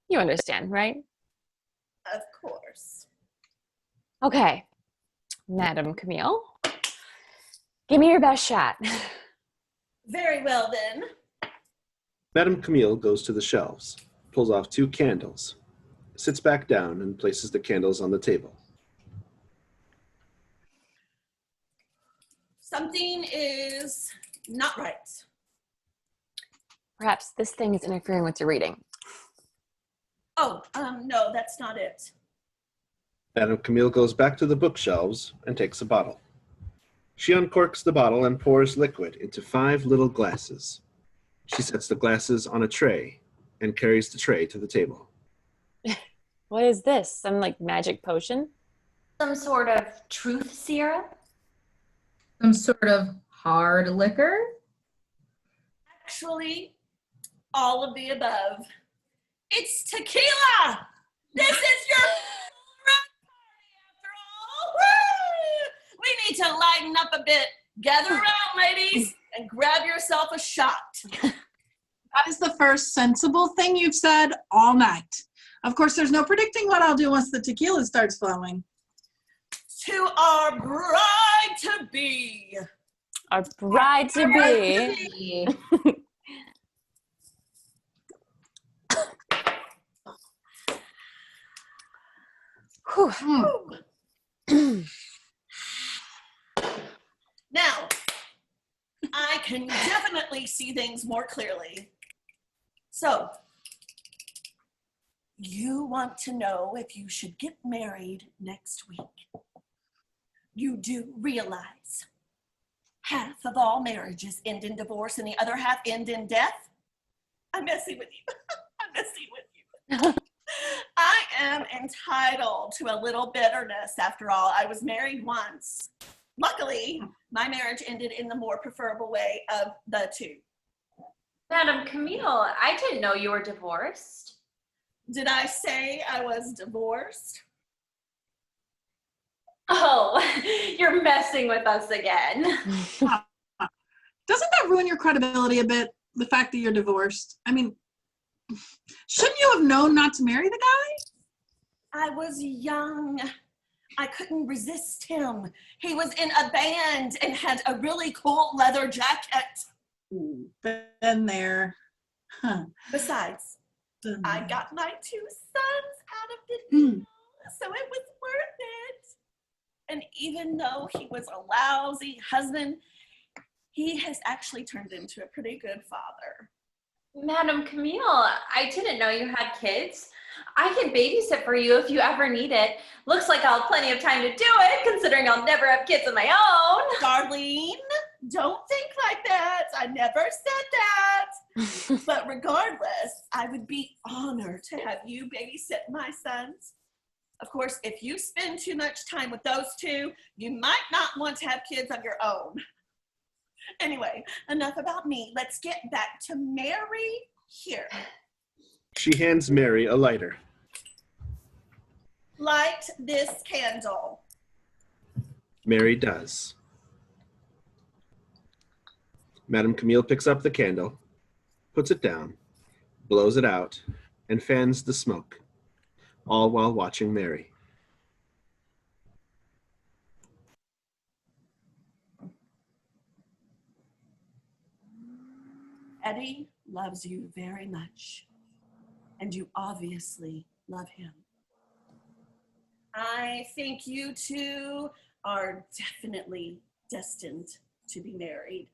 You understand, right? Of course. Okay, Madame Camille, give me your best shot. Very well then. Madame Camille goes to the shelves, pulls off 2 candles, sits back down and places the candles on the table. Something is not right. Perhaps this thing is interfering with your reading. Oh, no, that's not it. Madame Camille goes back to the bookshelves and takes a bottle. She uncorks the bottle and pours liquid into 5 little glasses. She sets the glasses on a tray and carries the tray to the table. What is this? Some like magic potion? Some sort of truth syrup? Some sort of hard liquor? Actually, all of the above. It's tequila! This is your bachelorette party after all! Woo! We need to lighten up a bit. Gather around, ladies, and grab yourself a shot. That is the first sensible thing you've said all night. Of course, there's no predicting what I'll do once the tequila starts flowing. To our bride-to-be. Our bride-to-be. Now, I can definitely see things more clearly. So, you want to know if you should get married next week. You do realize half of all marriages end in divorce and the other half end in death? I'm messing with you. I'm messing with you. I am entitled to a little bitterness after all. I was married once. Luckily, my marriage ended in the more preferable way of the two. Madame Camille, I didn't know you were divorced. Did I say I was divorced? Oh, you're messing with us again. Doesn't that ruin your credibility a bit, the fact that you're divorced? I mean, shouldn't you have known not to marry the guy? I was young. I couldn't resist him. He was in a band and had a really cool leather jacket. Ooh, been there. Huh. Besides, Been I there. got my 2 sons out of the deal, so it was worth it. And even though he was a lousy husband, he has actually turned into a pretty good father. Madame Camille, I didn't know you had kids. I can babysit for you if you ever need it. Looks like I'll have plenty of time to do it, considering I'll never have kids of my own. Darlene, don't think like that. I never said that. But regardless, I would be honored to have you babysit my sons. Of course, if you spend too much time with those two, you might not want to have kids of your own. Anyway, enough about me. Let's get back to Mary here. She hands Mary a lighter. Light this candle. Mary does. Madame Camille picks up the candle, puts it down, blows it out, and fans the smoke, all while watching Mary. Eddie loves you very much, and you obviously love him. I think you two are definitely destined to be married.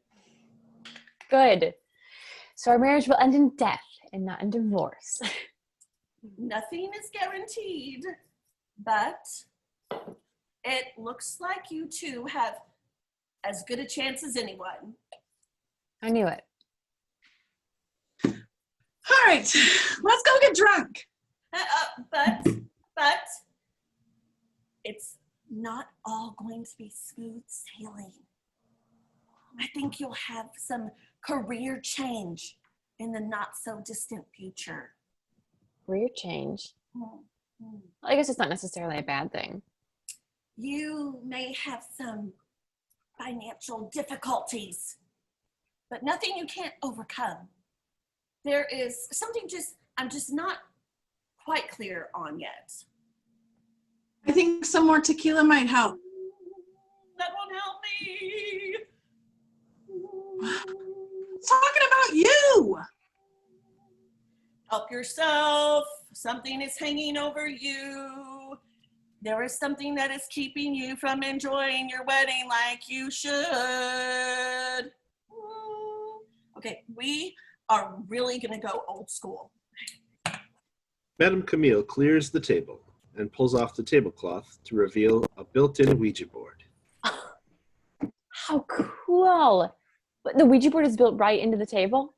Good. So our marriage will end in death and not in divorce. Nothing is guaranteed, but it looks like you two have as good a chance as anyone. I knew it. All right, let's go get drunk. But it's not all going to be smooth sailing. I think you'll have some career change in the not so distant future. Career change. I guess it's not necessarily a bad thing. You may have some financial difficulties, but nothing you can't overcome. There is something I'm just not quite clear on yet. I think some more tequila might help. That won't help me. Talking about you. Help yourself. Something is hanging over you. There is something that is keeping you from enjoying your wedding like you should. Okay, we are really gonna go old school. Madame Camille clears the table and pulls off the tablecloth to reveal a built-in Ouija board. How cool. But the Ouija board is built right into the table?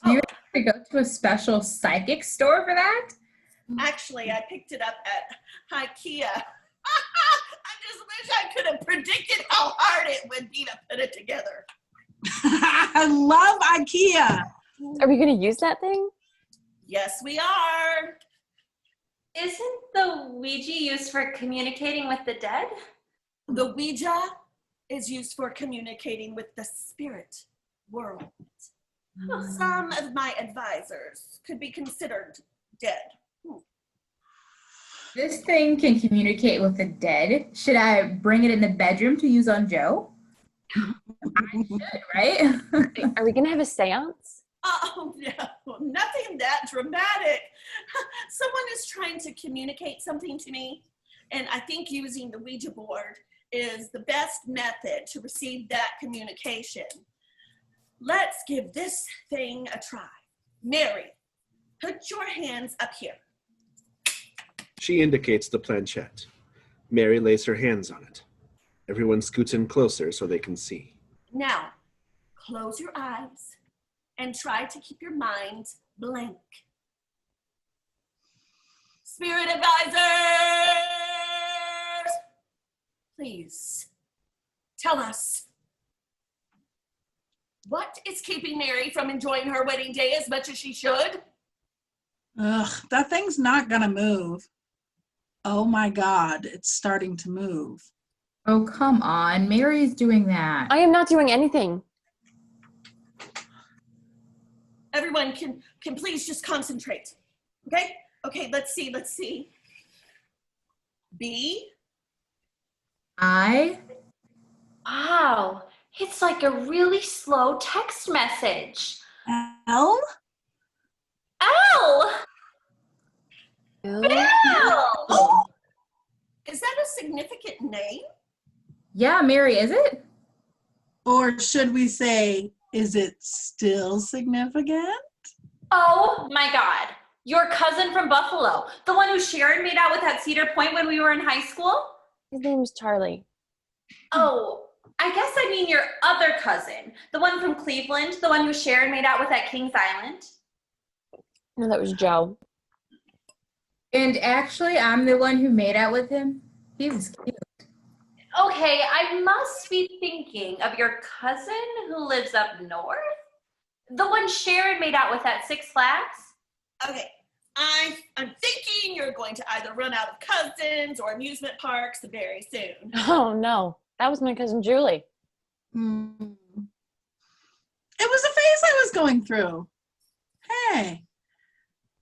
Do you have to go to a special psychic store for that? Actually, I picked it up at IKEA. just wish I could have predicted how hard it would be to put it together. I love IKEA. Are we going to use that thing? Yes, we are. Isn't the Ouija used for communicating with the dead? The Ouija is used for communicating with the spirit world. Some of my advisors could be considered dead. This thing can communicate with the dead. Should I bring it in the bedroom to use on Joe? I should, right? Are we going to have a seance? Oh, no, nothing that dramatic. Someone is trying to communicate something to me, and I think using the Ouija board is the best method to receive that communication. Let's give this thing a try. Mary, put your hands up here. She indicates the planchette. Mary lays her hands on it. Everyone scoots in closer so they can see. Now, close your eyes and try to keep your mind blank. Spirit advisors, please tell us, what is keeping Mary from enjoying her wedding day as much as she should? Ugh, that thing's not gonna move. Oh my God, it's starting to move. Oh, come on. Mary's doing that. I am not doing anything. Everyone can please just concentrate. Okay? Okay, let's see. B. I. Wow, it's like a really slow text message. L? Ow! Ow! Is that a significant name? Yeah, Mary, is it? Or should we say, is it still significant? Oh my God. Your cousin from Buffalo, the one who Sharon made out with at Cedar Point when we were in high school? His name's Charlie. Oh, I guess I mean your other cousin, the one from Cleveland, the one who Sharon made out with at Kings Island. No, that was Joe. And actually, I'm the one who made out with him. He was cute. Okay, I must be thinking of your cousin who lives up north? The one Sharon made out with at Six Flags? Okay, I'm thinking you're going to either run out of cousins or amusement parks very soon. Oh, no. That was my cousin Julie. Hmm. It was a phase I was going through. Hey,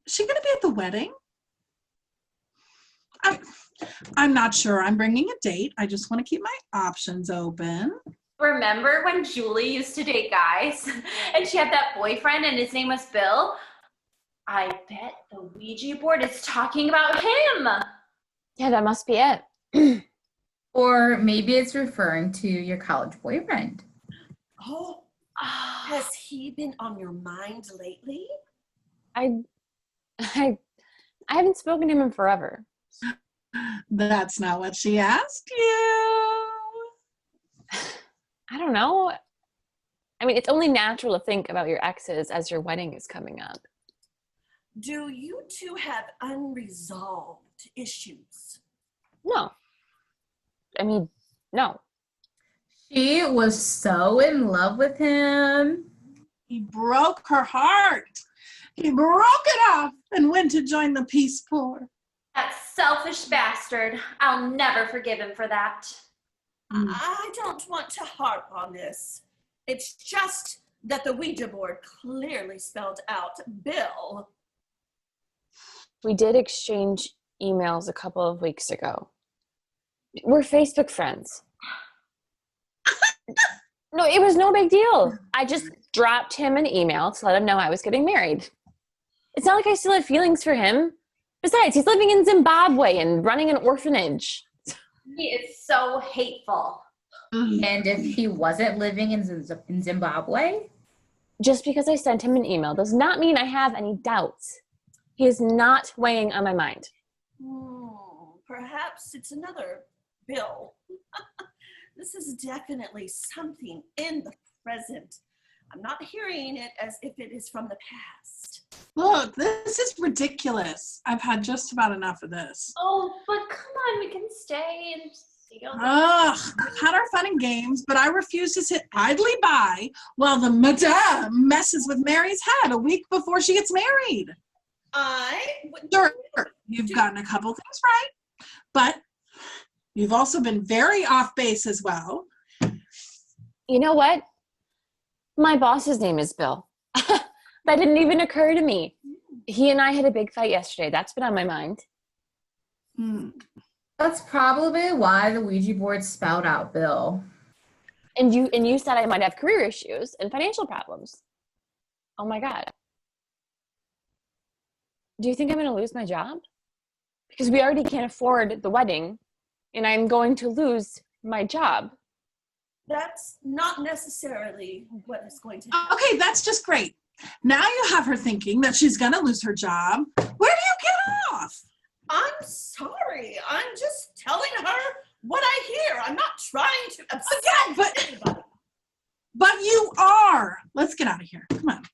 is she gonna be at the wedding? I'm not sure I'm bringing a date. I just want to keep my options open. Remember when Julie used to date guys and she had that boyfriend and his name was Bill? I bet the Ouija board is talking about him. Yeah, that must be it. Or maybe it's referring to your college boyfriend. Oh, has he been on your mind lately? I haven't spoken to him in forever. That's not what she asked you. I don't know. I mean, it's only natural to think about your exes as your wedding is coming up. Do you two have unresolved issues? No. I mean, no. She was so in love with him. He broke her heart. He broke it off and went to join the Peace Corps. That selfish bastard. I'll never forgive him for that. I don't want to harp on this. It's just that the Ouija board clearly spelled out Bill. We did exchange emails a couple of weeks ago. We're Facebook friends. No, it was no big deal. I just dropped him an email to let him know I was getting married. It's not like I still have feelings for him. Besides, he's living in Zimbabwe and running an orphanage. He is so hateful. And if he wasn't living in Zimbabwe? Just because I sent him an email does not mean I have any doubts. He is not weighing on my mind. Perhaps it's another Bill. This is definitely something in the present. I'm not hearing it as if it is from the past. Look, this is ridiculous. I've had just about enough of this. Oh, but come on, we can stay and see all Ugh, we've had our fun and games, but I refuse to sit idly by while the Madame messes with Mary's head a week before she gets married. Sure, you've gotten a couple things right, but you've also been very off base as well. You know what? My boss's name is Bill. That didn't even occur to me. He and I had a big fight yesterday. That's been on my mind. That's probably why the Ouija board spout out, Bill. And you said I might have career issues and financial problems. Oh my God. Do you think I'm going to lose my job? Because we already can't afford the wedding, and I'm going to lose my job. That's not necessarily what is going to happen. Okay, that's just great. Now you have her thinking that she's going to lose her job. Where do you get off? I'm sorry. I'm just telling her what I hear. I'm not trying to upset anybody. But you are. Let's get out of here. Come on.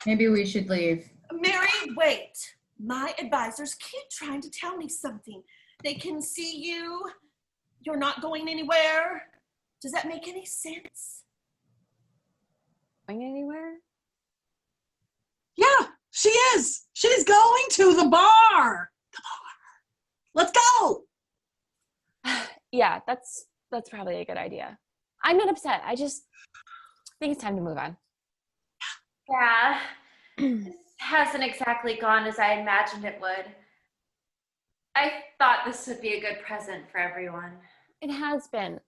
Maybe we should leave. Mary, wait. My advisors keep trying to tell me something. They can see you. You're not going anywhere. Does that make any sense? Going anywhere? Yeah, she is. She's going to the bar. Let's go. Yeah, that's probably a good idea. I'm not upset. I just think it's time to move on. Yeah, this hasn't exactly gone as I imagined it would. I thought this would be a good present for everyone. It has been.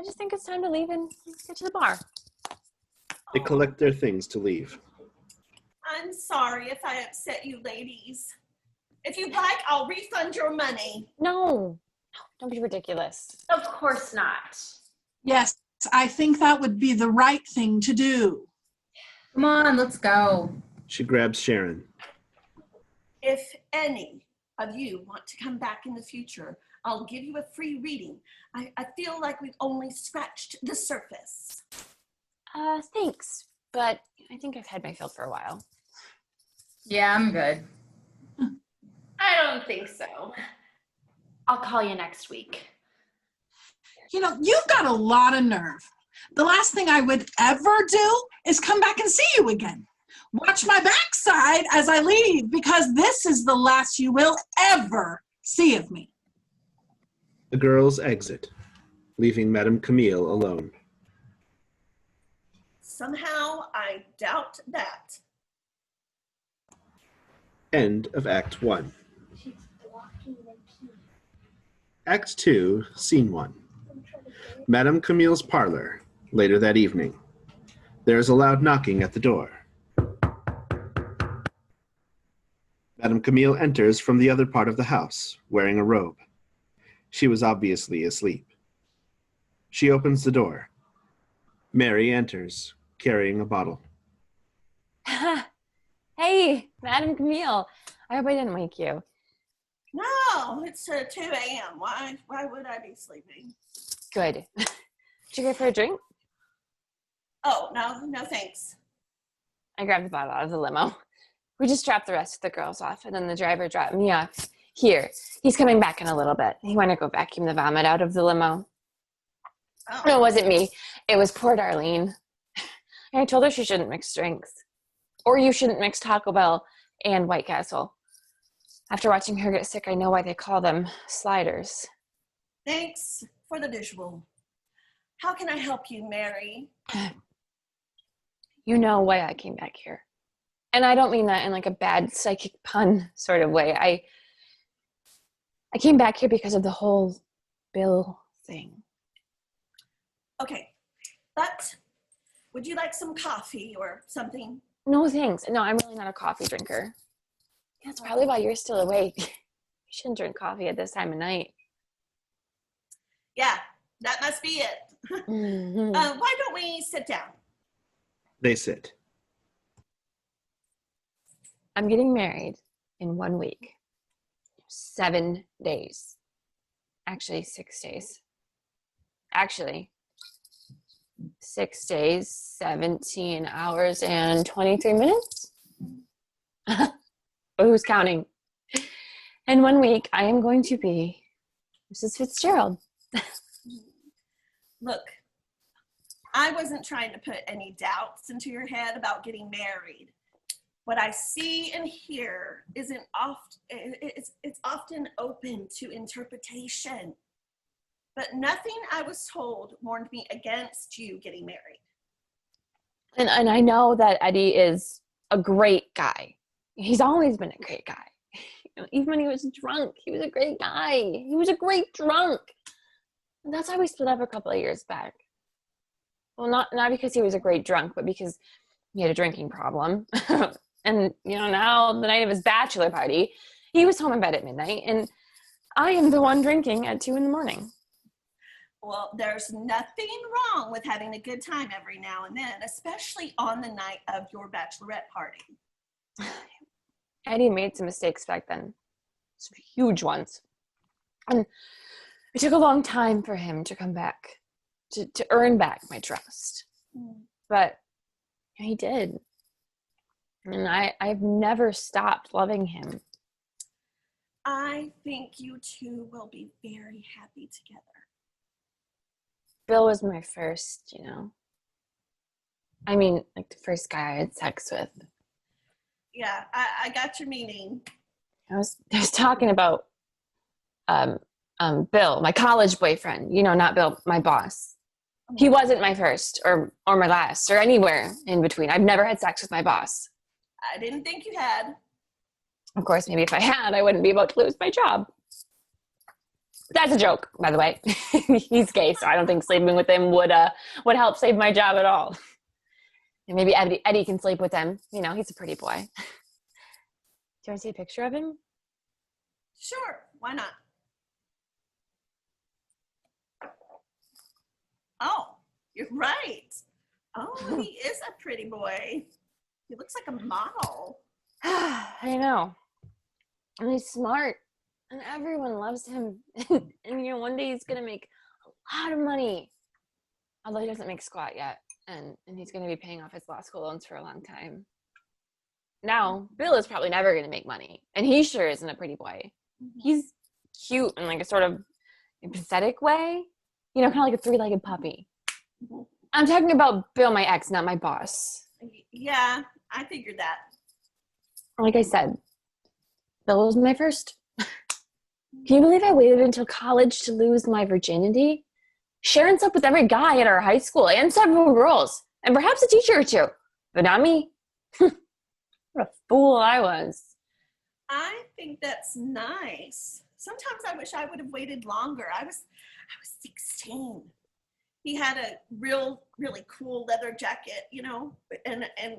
I just think it's time to leave and get to the bar. They collect their things to leave. I'm sorry if I upset you ladies. If you'd like, I'll refund your money. No, don't be ridiculous. Of course not. Yes, I think that would be the right thing to do. Come on, let's go. She grabs Sharon. If any of you want to come back in the future, I'll give you a free reading. I feel like we've only scratched the surface. Thanks, but I think I've had my fill for a while. Yeah, I'm good. I don't think so. I'll call you next week. You know, you've got a lot of nerve. The last thing I would ever do is come back and see you again. Watch my backside as I leave, because this is the last you will ever see of me. The girls exit, leaving Madame Camille alone. Somehow, I doubt that. End of Act 1. Act 2, Scene 1. Madame Camille's parlor, later that evening. There is a loud knocking at the door. Madame Camille enters from the other part of the house, wearing a robe. She was obviously asleep. She opens the door. Mary enters, carrying a bottle. Hey, Madame Camille. I hope I didn't wake you. No, it's 2 a.m. Why would I be sleeping? Good. Did you go for a drink? Oh, no thanks. I grabbed the bottle out of the limo. We just dropped the rest of the girls off, and then the driver dropped me off here. He's coming back in a little bit. He wanted to go vacuum the vomit out of the limo. Oh. No, it wasn't me. It was poor Darlene. And I told her she shouldn't mix drinks. Or you shouldn't mix Taco Bell and White Castle. After watching her get sick, I know why they call them sliders. Thanks for the visual. How can I help you, Mary? You know why I came back here. And I don't mean that in like a bad psychic pun sort of way. I came back here because of the whole Bill thing. Okay, but would you like some coffee or something? No, thanks. No, I'm really not a coffee drinker. That's probably why you're still awake. You shouldn't drink coffee at this time of night. Yeah, that must be it. Mm-hmm. Why don't we sit down? They sit. I'm getting married in 1 week. 7 days. Actually, 6 days. Actually, 6 days, 17 hours, and 23 minutes. but who's counting? And 1 week, I am going to be Mrs. Fitzgerald. Look, I wasn't trying to put any doubts into your head about getting married. What I see and hear isn't it's often open to interpretation. But nothing I was told warned me against you getting married. And I know that Eddie is a great guy. He's always been a great guy. Even when he was drunk, he was a great guy. He was a great drunk. And that's why we split up a couple of years back. Well, not because he was a great drunk, but because he had a drinking problem. And, now the night of his bachelor party, he was home in bed at midnight, and I am the one drinking at 2 a.m. Well, there's nothing wrong with having a good time every now and then, especially on the night of your bachelorette party. Eddie made some mistakes back then, some huge ones. And it took a long time for him to come back, to earn back my trust. But he did. And I've never stopped loving him. I think you two will be very happy together. Bill was my first, I mean, like the first guy I had sex with. Yeah, I got your meaning. I was talking about Bill, my college boyfriend, not Bill, my boss. He wasn't my first or my last or anywhere in between. I've never had sex with my boss. I didn't think you had. Of course, maybe if I had, I wouldn't be about to lose my job. That's a joke, by the way. He's gay, so I don't think sleeping with him would help save my job at all. And maybe Eddie can sleep with him. He's a pretty boy. Do you want to see a picture of him? Sure, why not? Oh, you're right. Oh, he is a pretty boy. He looks like a model. I know. And he's smart. And everyone loves him. And one day he's going to make a lot of money. Although he doesn't make squat yet. And he's going to be paying off his law school loans for a long time. Now, Bill is probably never going to make money. And he sure isn't a pretty boy. He's cute in like a sort of pathetic way. Kind of like a three-legged puppy. I'm talking about Bill, my ex, not my boss. Yeah, I figured that. Like I said, Bill was my first. Can you believe I waited until college to lose my virginity? Sharon slept with every guy at our high school and several girls, and perhaps a teacher or two, but not me. What a fool I was. I think that's nice. Sometimes I wish I would have waited longer. I was 16. He had a really cool leather jacket, and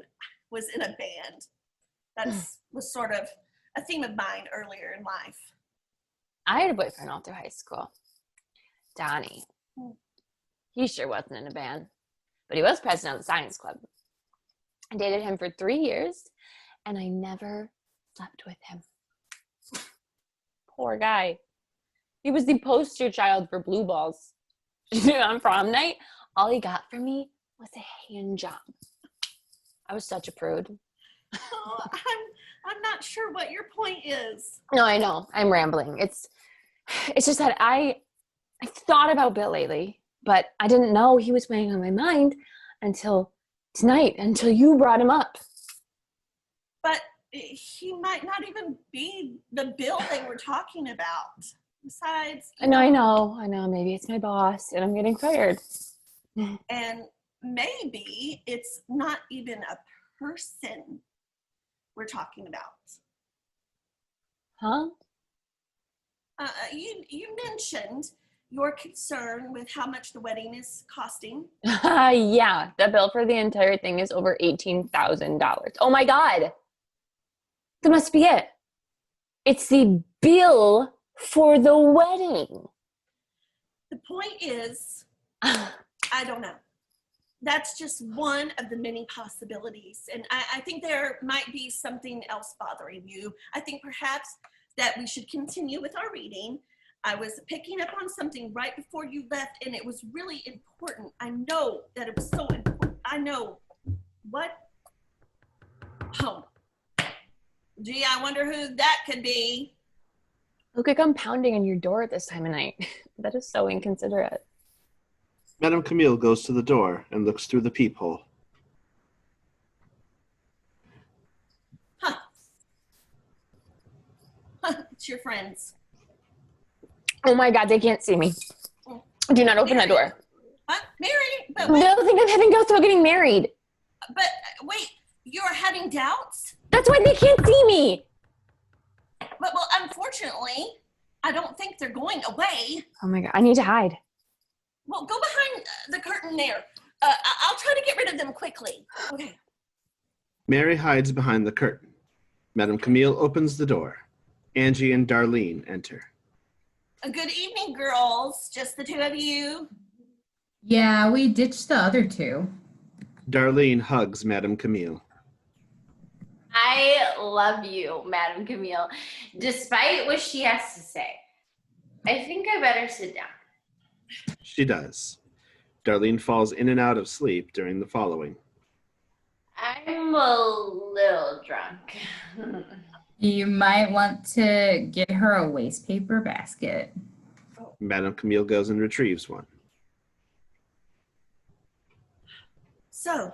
was in a band. That was sort of a theme of mine earlier in life. I had a boyfriend all through high school. Donnie. He sure wasn't in a band, but he was president of the science club. I dated him for 3 years, and I never slept with him. Poor guy. He was the poster child for blue balls. On prom night, all he got from me was a hand job. I was such a prude. Oh, I'm not sure what your point is. No, I know. I'm rambling. It's just that I thought about Bill lately, but I didn't know he was weighing on my mind until tonight, until you brought him up. But he might not even be the Bill they were talking about. Besides, I know. Maybe it's my boss and I'm getting fired. And maybe it's not even a person we're talking about. Huh? You mentioned your concern with how much the wedding is costing. Yeah, the bill for the entire thing is over $18,000. Oh my God. That must be it. It's the bill for the wedding. The point is, I don't know. That's just one of the many possibilities. And I think there might be something else bothering you. I think perhaps that we should continue with our reading. I was picking up on something right before you left, and it was really important. I know that it was so important. I know. What? Oh. Gee, I wonder who that could be. Who could come pounding on your door at this time of night? That is so inconsiderate. Madame Camille goes to the door and looks through the peephole. It's your friends. Oh my God, they can't see me. Do not open that door. Huh? Mary? But They'll think I'm having doubts about getting married. wait, you're having doubts? That's why they can't see me. Well, unfortunately, I don't think they're going away. Oh my God, I need to hide. Well, go behind the curtain there. I'll try to get rid of them quickly. Okay. Mary hides behind the curtain. Madame Camille opens the door. Angie and Darlene enter. Good evening, girls. Just the two of you? Yeah, we ditched the other two. Darlene hugs Madame Camille. I love you, Madame Camille, despite what she has to say. I think I better sit down. She does. Darlene falls in and out of sleep during the following. I'm a little drunk. You might want to get her a waste paper basket. Madame Camille goes and retrieves one. So,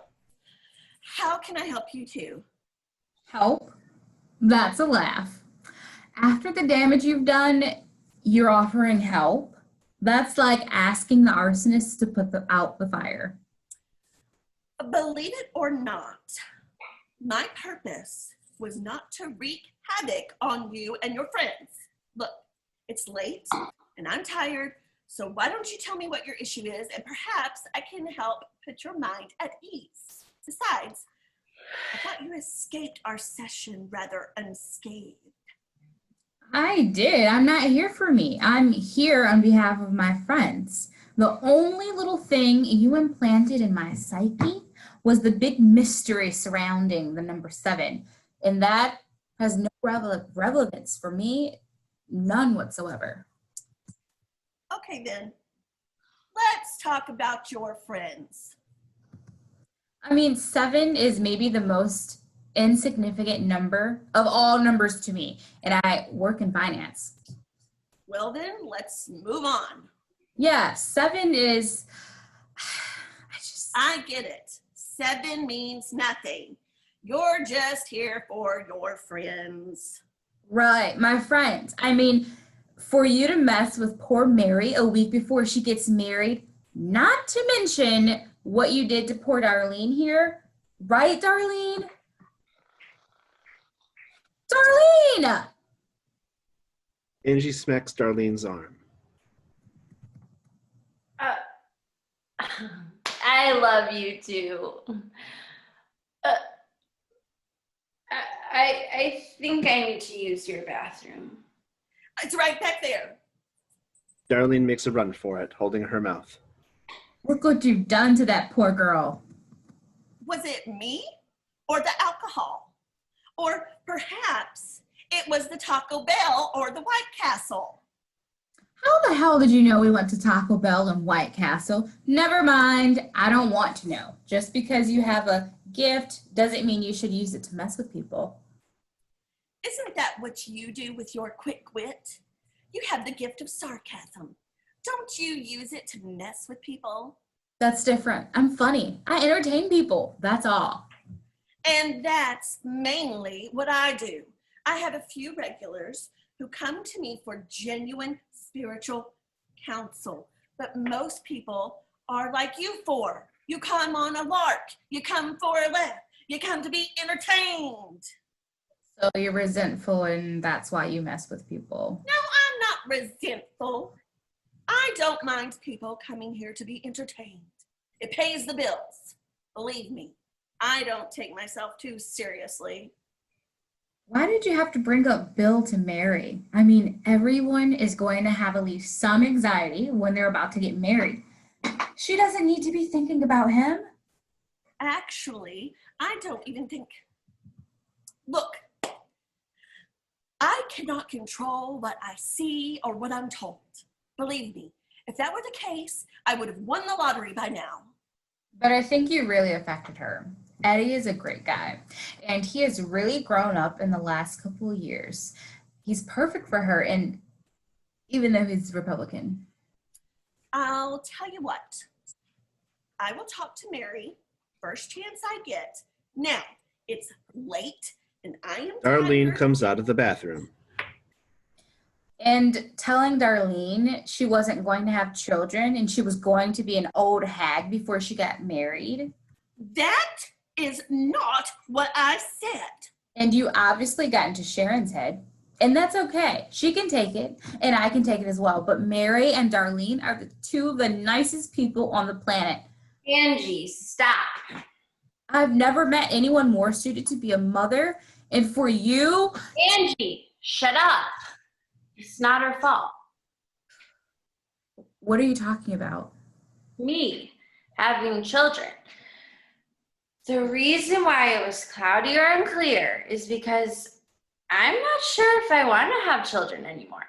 how can I help you two? Help? That's a laugh. After the damage you've done, you're offering help? That's like asking the arsonist to put out the fire. Believe it or not, my purpose was not to wreak havoc on you and your friends. Look, it's late and I'm tired, so why don't you tell me what your issue is and perhaps I can help put your mind at ease. Besides, I thought you escaped our session rather unscathed. I did. I'm not here for me. I'm here on behalf of my friends. The only little thing you implanted in my psyche was the big mystery surrounding the number 7. And that has no relevance for me, none whatsoever. Okay then, let's talk about your friends. I mean, 7 is maybe the most insignificant number of all numbers to me, and I work in finance. Well then, let's move on. Yeah, 7 is, I get it. 7 means nothing. You're just here for your friends. right, my friends. I mean, for you to mess with poor Mary a week before she gets married, not to mention what you did to poor Darlene here. Right, Darlene? Darlene! Angie smacks Darlene's arm. I love you too. I think I need to use your bathroom. It's right back there. Darlene makes a run for it, holding her mouth. Look what you've done to that poor girl. Was it me or the alcohol? Or perhaps it was the Taco Bell or the White Castle? How the hell did you know we went to Taco Bell and White Castle? Never mind, I don't want to know. Just because you have a gift doesn't mean you should use it to mess with people. Isn't that what you do with your quick wit? You have the gift of sarcasm. Don't you use it to mess with people? That's different. I'm funny. I entertain people. That's all. And that's mainly what I do. I have a few regulars who come to me for genuine spiritual counsel, but most people are like you four. You come on a lark. You come for a laugh. You come to be entertained. So you're resentful and that's why you mess with people. No, I'm not resentful. I don't mind people coming here to be entertained. It pays the bills. Believe me, I don't take myself too seriously. Why did you have to bring up Bill to Mary? I mean, everyone is going to have at least some anxiety when they're about to get married. She doesn't need to be thinking about him. Actually, I don't even think. Look, I cannot control what I see or what I'm told. Believe me, if that were the case, I would have won the lottery by now. But I think you really affected her. Eddie is a great guy, and he has really grown up in the last couple of years. He's perfect for her, and even though he's Republican. I'll tell you what. I will talk to Mary first chance I get. Now, it's late, and I am Darlene tired. comes out of the bathroom. And telling Darlene she wasn't going to have children and she was going to be an old hag before she got married. That is not what I said. And you obviously got into Sharon's head. And that's okay. She can take it, and I can take it as well. But Mary and Darlene are the two of the nicest people on the planet. Angie, stop. I've never met anyone more suited to be a mother. And for you, Angie, shut up. It's not her fault. what are you talking about? Me having children. The reason why it was cloudy or unclear is because I'm not sure if I want to have children anymore.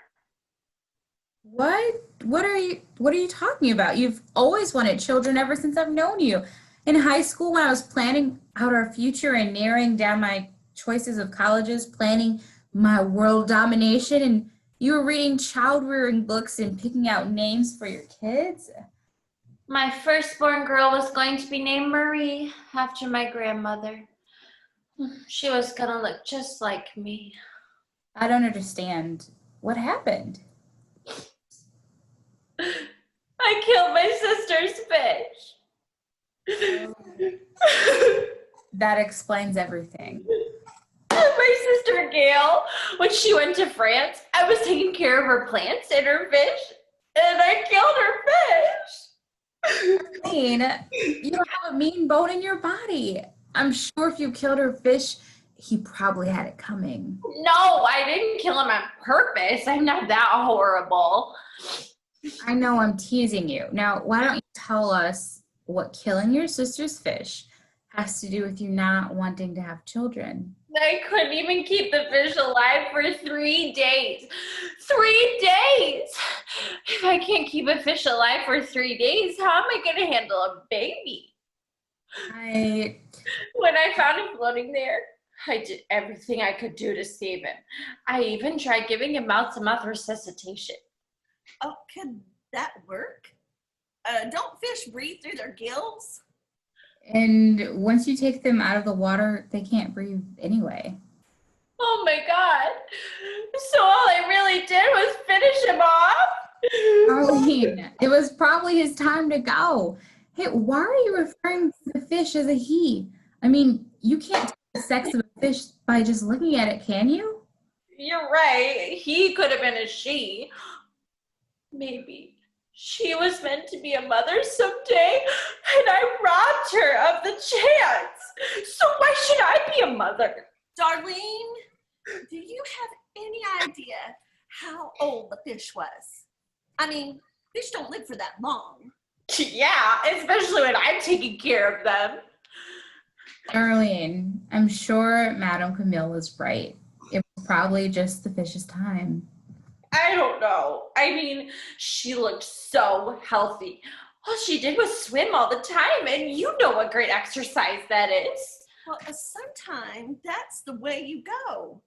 What? What are you talking about? You've always wanted children ever since I've known you. In high school, when I was planning out our future and narrowing down my choices of colleges, planning my world domination, and you were reading child-rearing books and picking out names for your kids. My firstborn girl was going to be named Marie after my grandmother. She was gonna look just like me. I don't understand. What happened? I killed my sister's fish. That explains everything. My sister Gail, when she went to France, I was taking care of her plants and her fish, and I killed her fish. Mean, you don't have a mean bone in your body. I'm sure if you killed her fish, he probably had it coming. No, I didn't kill him on purpose. I'm not that horrible. I know I'm teasing you. Now, why don't you tell us what killing your sister's fish has to do with you not wanting to have children? I couldn't even keep the fish alive for 3 days. 3 days! If I can't keep a fish alive for 3 days, how am I going to handle a baby? When I found him floating there, I did everything I could do to save him. I even tried giving him mouth-to-mouth resuscitation. Oh, could that work? Don't fish breathe through their gills? And once you take them out of the water, they can't breathe anyway. Oh my God. So all I really did was finish him off? Arlene, it was probably his time to go. Hey, why are you referring to the fish as a he? I mean, you can't tell the sex of a fish by just looking at it, can you? You're right. He could have been a she. Maybe she was meant to be a mother someday, and I robbed her of the chance. So why should I be a mother? Darlene, do you have any idea how old the fish was? I mean, fish don't live for that long. Yeah, especially when I'm taking care of them. Arlene, I'm sure Madame Camille was right. It was probably just the fish's time. I don't know. I mean, she looked so healthy. All she did was swim all the time, and you know what great exercise that is. Well, sometimes that's the way you go.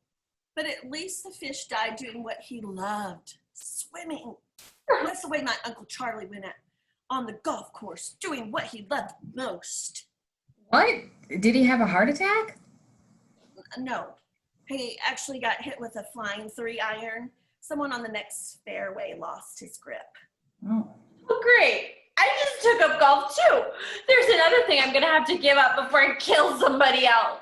But at least the fish died doing what he loved, swimming. That's the way my Uncle Charlie went on the golf course, doing what he loved most. What? Did he have a heart attack? No, he actually got hit with a flying 3-iron. Someone on the next fairway lost his grip. Oh. Oh, great. I just took up golf too. There's another thing I'm going to have to give up before I kill somebody else.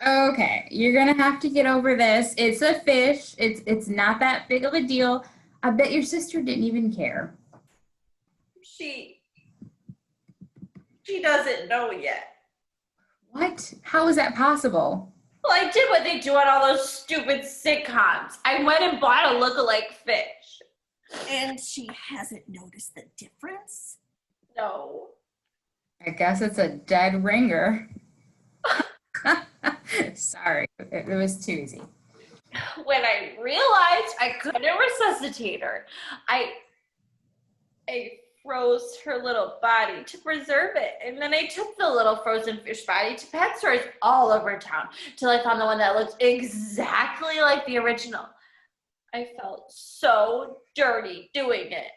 Okay, you're gonna have to get over this. It's a fish. It's not that big of a deal. I bet your sister didn't even care. She doesn't know yet. What? How is that possible? Well, I did what they do on all those stupid sitcoms. I went and bought a look-alike fish. And she hasn't noticed the difference? No. I guess it's a dead ringer. Sorry, it was too easy. When I realized I couldn't resuscitate her, I froze her little body to preserve it. And then I took the little frozen fish body to pet stores all over town till I found the one that looked exactly like the original. I felt so dirty doing it.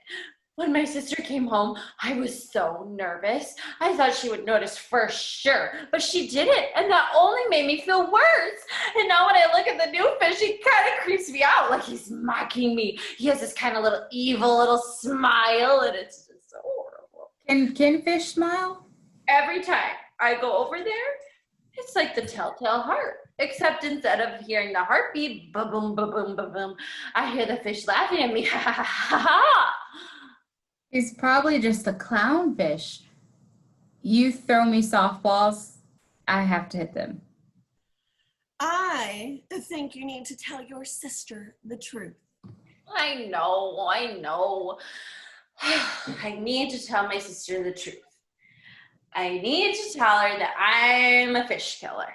When my sister came home, I was so nervous. I thought she would notice for sure, but she didn't, and that only made me feel worse. And now when I look at the new fish, he kind of creeps me out, like he's mocking me. He has this kind of little evil little smile, and it's just so horrible. Can fish smile? Every time I go over there, it's like the telltale heart. Except instead of hearing the heartbeat, ba-boom, ba-boom, ba-boom, I hear the fish laughing at me, ha ha ha ha. He's probably just a clownfish. You throw me softballs, I have to hit them. I think you need to tell your sister the truth. I know. I need to tell my sister the truth. I need to tell her that I'm a fish killer.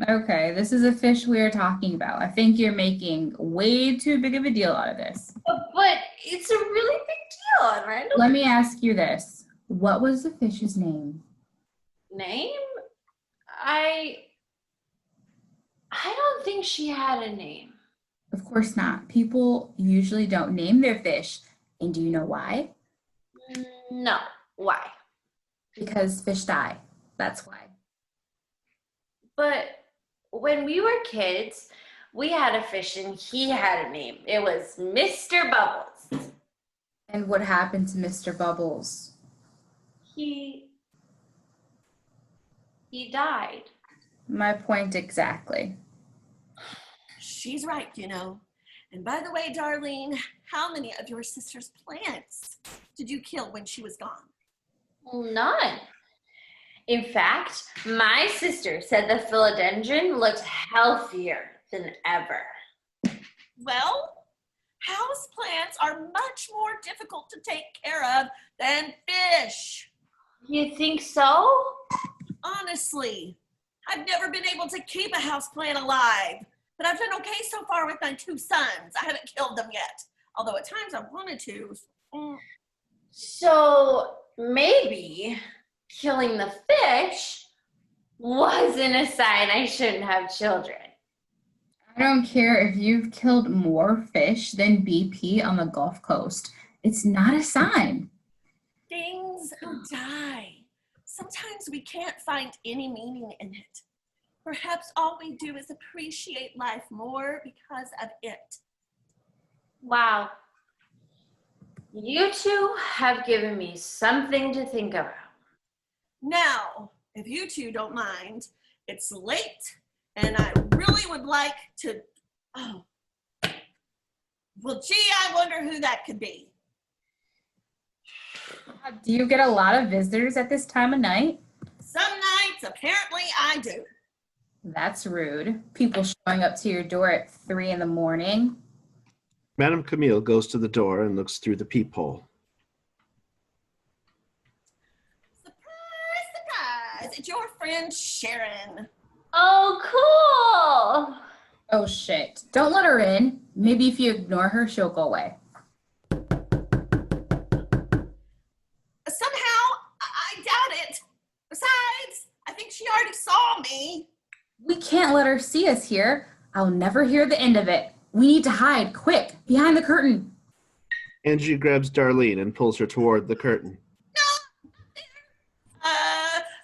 Okay, this is a fish we are talking about. I think you're making way too big of a deal out of this. But it's a really big deal, Randall. Let me ask you this. What was the fish's name? Name? I don't think she had a name. Of course not. People usually don't name their fish. And do you know why? No. Why? Because fish die. That's why. But when we were kids, we had a fish and he had a name. It was Mr. Bubbles. And what happened to Mr. Bubbles? He died. My point exactly. She's right, you know. And by the way, Darlene, how many of your sister's plants did you kill when she was gone? Well, none. In fact, my sister said the philodendron looked healthier than ever. Well, house plants are much more difficult to take care of than fish. You think so? Honestly, I've never been able to keep a house plant alive, but I've done okay so far with my 2 sons. I haven't killed them yet, although at times I wanted to. So maybe killing the fish wasn't a sign I shouldn't have children. I don't care if you've killed more fish than BP on the Gulf Coast. It's not a sign. Things die. Sometimes we can't find any meaning in it. Perhaps all we do is appreciate life more because of it. Wow. You two have given me something to think about. Now, if you two don't mind, it's late and I really would like to, well, gee, I wonder who that could be. Do you get a lot of visitors at this time of night? Some nights, apparently I do. That's rude. People showing up to your door at 3 a.m. Madame Camille goes to the door and looks through the peephole. Surprise, surprise, it's your friend Sharon. Oh, cool. Oh shit. Don't let her in. Maybe if you ignore her, she'll go away. Somehow, I doubt it. Besides, I think she already saw me. We can't let her see us here. I'll never hear the end of it. We need to hide, quick, behind the curtain. Angie grabs Darlene and pulls her toward the curtain.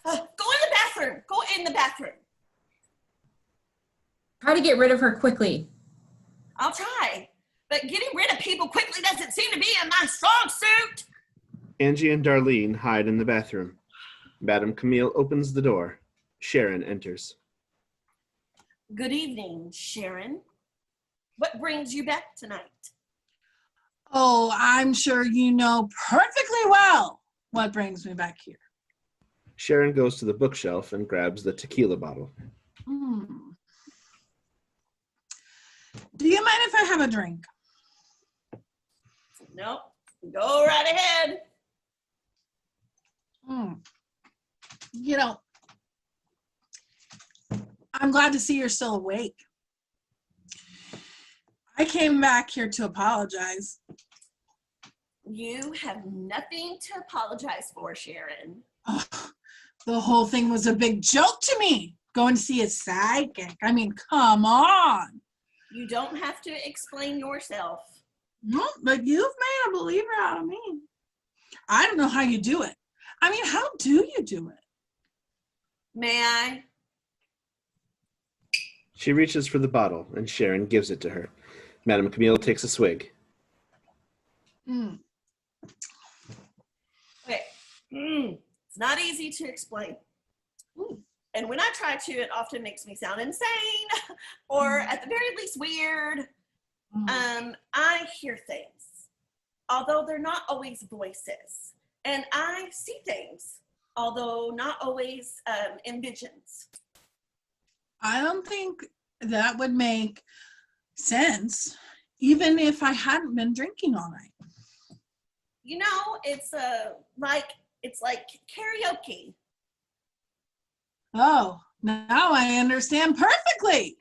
Go in the bathroom. Go in the bathroom. Try to get rid of her quickly. I'll try. But getting rid of people quickly doesn't seem to be in my strong suit. Angie and Darlene hide in the bathroom. Madame Camille opens the door. Sharon enters. Good evening, Sharon. What brings you back tonight? Oh, I'm sure you know perfectly well what brings me back here. Sharon goes to the bookshelf and grabs the tequila bottle. Do you mind if I have a drink? Nope. Go right ahead. You know, I'm glad to see you're still awake. I came back here to apologize. You have nothing to apologize for, Sharon. Ugh, the whole thing was a big joke to me. Going to see a psychic. I mean, come on. You don't have to explain yourself. No, but you've made a believer out of me. I don't know how you do it. I mean, how do you do it? May I? She reaches for the bottle, and Sharon gives it to her. Madame Camille takes a swig. Mm. Okay. It's not easy to explain. And when I try to, it often makes me sound insane or at the very least weird. I hear things, although they're not always voices. And I see things, although not always in visions. I don't think that would make sense, even if I hadn't been drinking all night. You know, it's like karaoke. Oh, now I understand perfectly.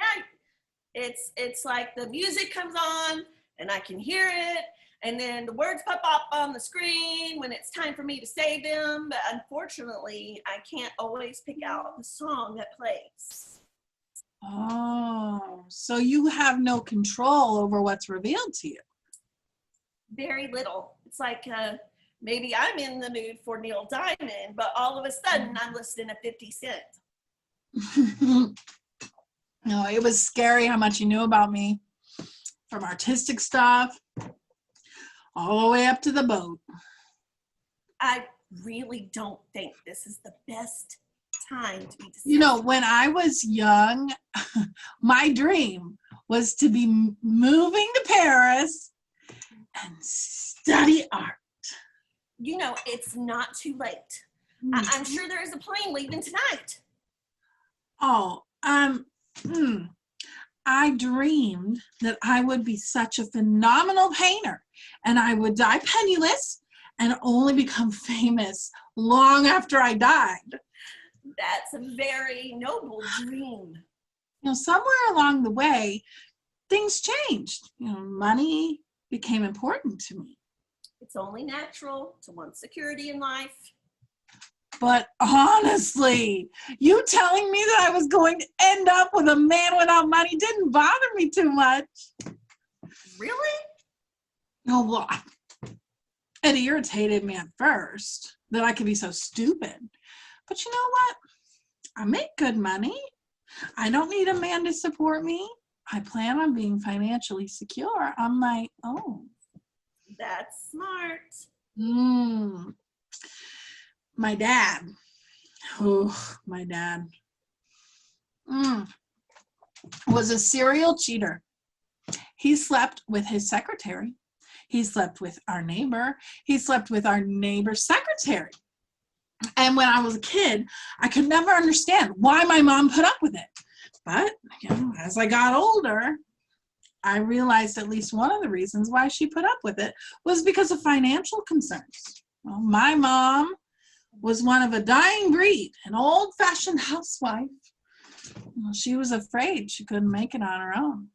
Yeah, it's like the music comes on and I can hear it, and then the words pop up on the screen when it's time for me to say them. But unfortunately, I can't always pick out the song that plays. Oh, so you have no control over what's revealed to you. Very little. It's like maybe I'm in the mood for Neil Diamond, but all of a sudden I'm listening to 50 Cent. No, it was scary how much you knew about me, from artistic stuff all the way up to the boat. I really don't think this is the best time to be discussing. You know, when I was young, my dream was to be moving to Paris and study art. You know, it's not too late. I'm sure there is a plane leaving tonight. Oh, I dreamed that I would be such a phenomenal painter and I would die penniless and only become famous long after I died. That's a very noble dream. You know, somewhere along the way, things changed. You know, money became important to me. It's only natural to want security in life. But honestly, you telling me that I was going to end up with a man without money didn't bother me too much. Really? Oh, well, it irritated me at first that I could be so stupid. But you know what? I make good money. I don't need a man to support me. I plan on being financially secure on my own. That's smart. My dad. Oh, my dad. Was a serial cheater. He slept with his secretary. He slept with our neighbor. He slept with our neighbor's secretary. And when I was a kid, I could never understand why my mom put up with it. But, you know, as I got older, I realized at least one of the reasons why she put up with it was because of financial concerns. Well, my mom was one of a dying breed, an old-fashioned housewife. Well, she was afraid she couldn't make it on her own.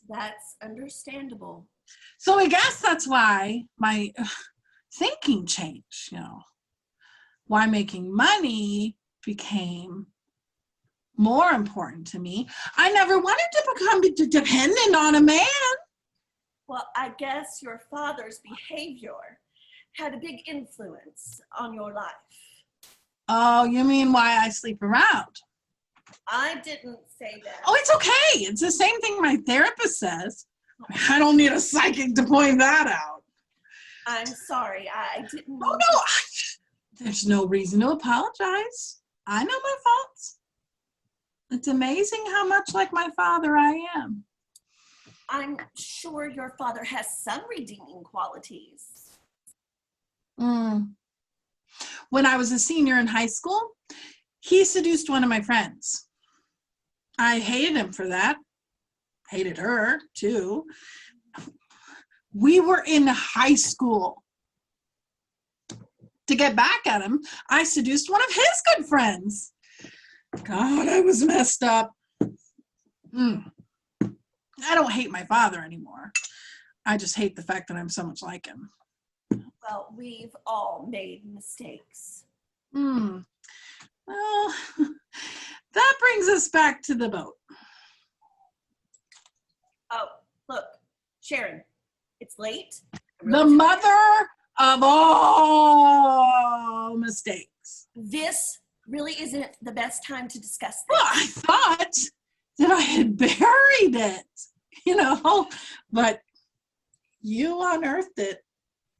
That's understandable. So I guess that's why my thinking changed, you know, why making money became more important to me. I never wanted to become dependent on a man. Well, I guess your father's behavior had a big influence on your life. Oh, you mean why I sleep around? I didn't say that. Oh, it's okay. It's the same thing my therapist says. I don't need a psychic to point that out. I'm sorry. I didn't. Oh, no. There's no reason to apologize. I know my faults. It's amazing how much like my father I am. I'm sure your father has some redeeming qualities. When I was a senior in high school, he seduced one of my friends. I hated him for that. Hated her, too. We were in high school. To get back at him, I seduced one of his good friends. God, I was messed up. I don't hate my father anymore. I just hate the fact that I'm so much like him. Well, we've all made mistakes. Well, that brings us back to the boat. Oh, look, Sharon, it's late. The mother of all mistakes. This really isn't the best time to discuss this. Well, I thought that I had buried it, but you unearthed it.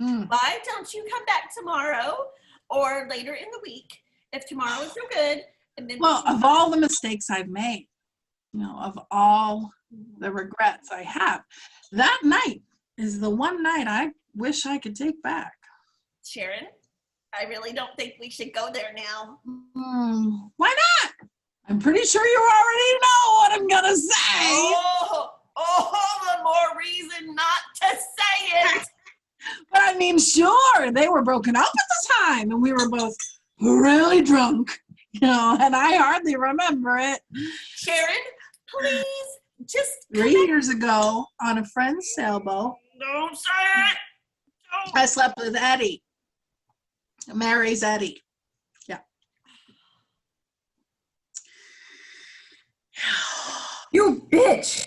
Why don't you come back tomorrow or later in the week if tomorrow is no good? And then Well, of all the mistakes I've made, of all the regrets I have, that night is the one night I wish I could take back. Sharon, I really don't think we should go there now. Why not? I'm pretty sure you already know what I'm gonna say. The more reason not to say it. But I mean, sure, they were broken up at the time, and we were both really drunk, and I hardly remember it. Sharon, please, just 3 years ago on a friend's sailboat, don't say it. Don't. I slept with Eddie. Mary's Eddie. Yeah. You bitch!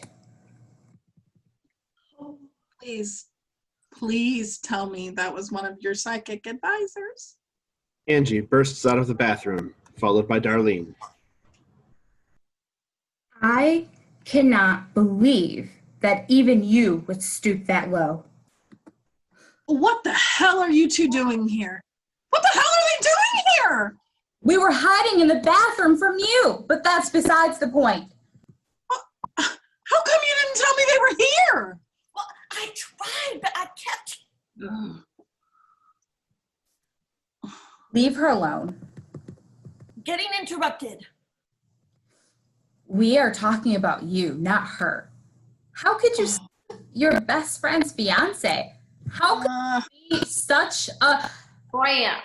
Please tell me that was one of your psychic advisors. Angie bursts out of the bathroom, followed by Darlene. I cannot believe that even you would stoop that low. What the hell are you two doing here? What the hell are they doing here? We were hiding in the bathroom from you, but that's besides the point. How come you didn't tell me they were here? Well, I tried, but I kept. Leave her alone. Getting interrupted. We are talking about you, not her. How could you steal your best friend's fiance? How could you be such a Tramp.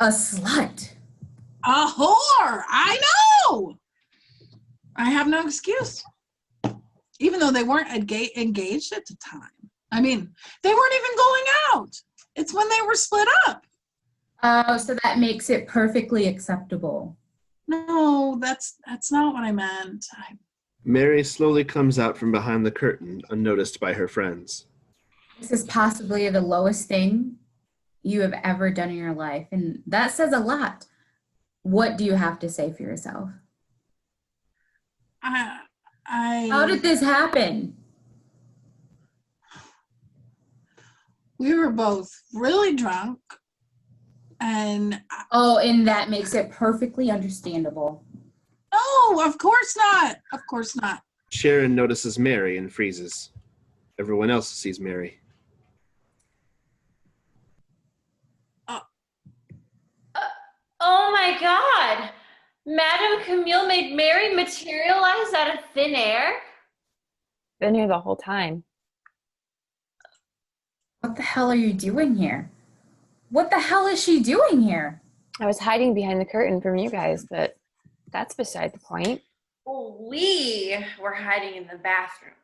slut? A whore! I know! I have no excuse. Even though they weren't engaged at the time. I mean, they weren't even going out. It's when they were split up. Oh, so that makes it perfectly acceptable. No, that's not what I meant. Mary slowly comes out from behind the curtain, unnoticed by her friends. This is possibly the lowest thing you have ever done in your life, and that says a lot. What do you have to say for yourself? How did this happen? We were both really drunk, and and that makes it perfectly understandable. no, of course not. Of course not. Sharon notices Mary and freezes. Everyone else sees Mary. Oh my God! Madame Camille made Mary materialize out of thin air? Been here the whole time. What the hell are you doing here? What the hell is she doing here? I was hiding behind the curtain from you guys, but that's beside the point. Well, we were hiding in the bathroom,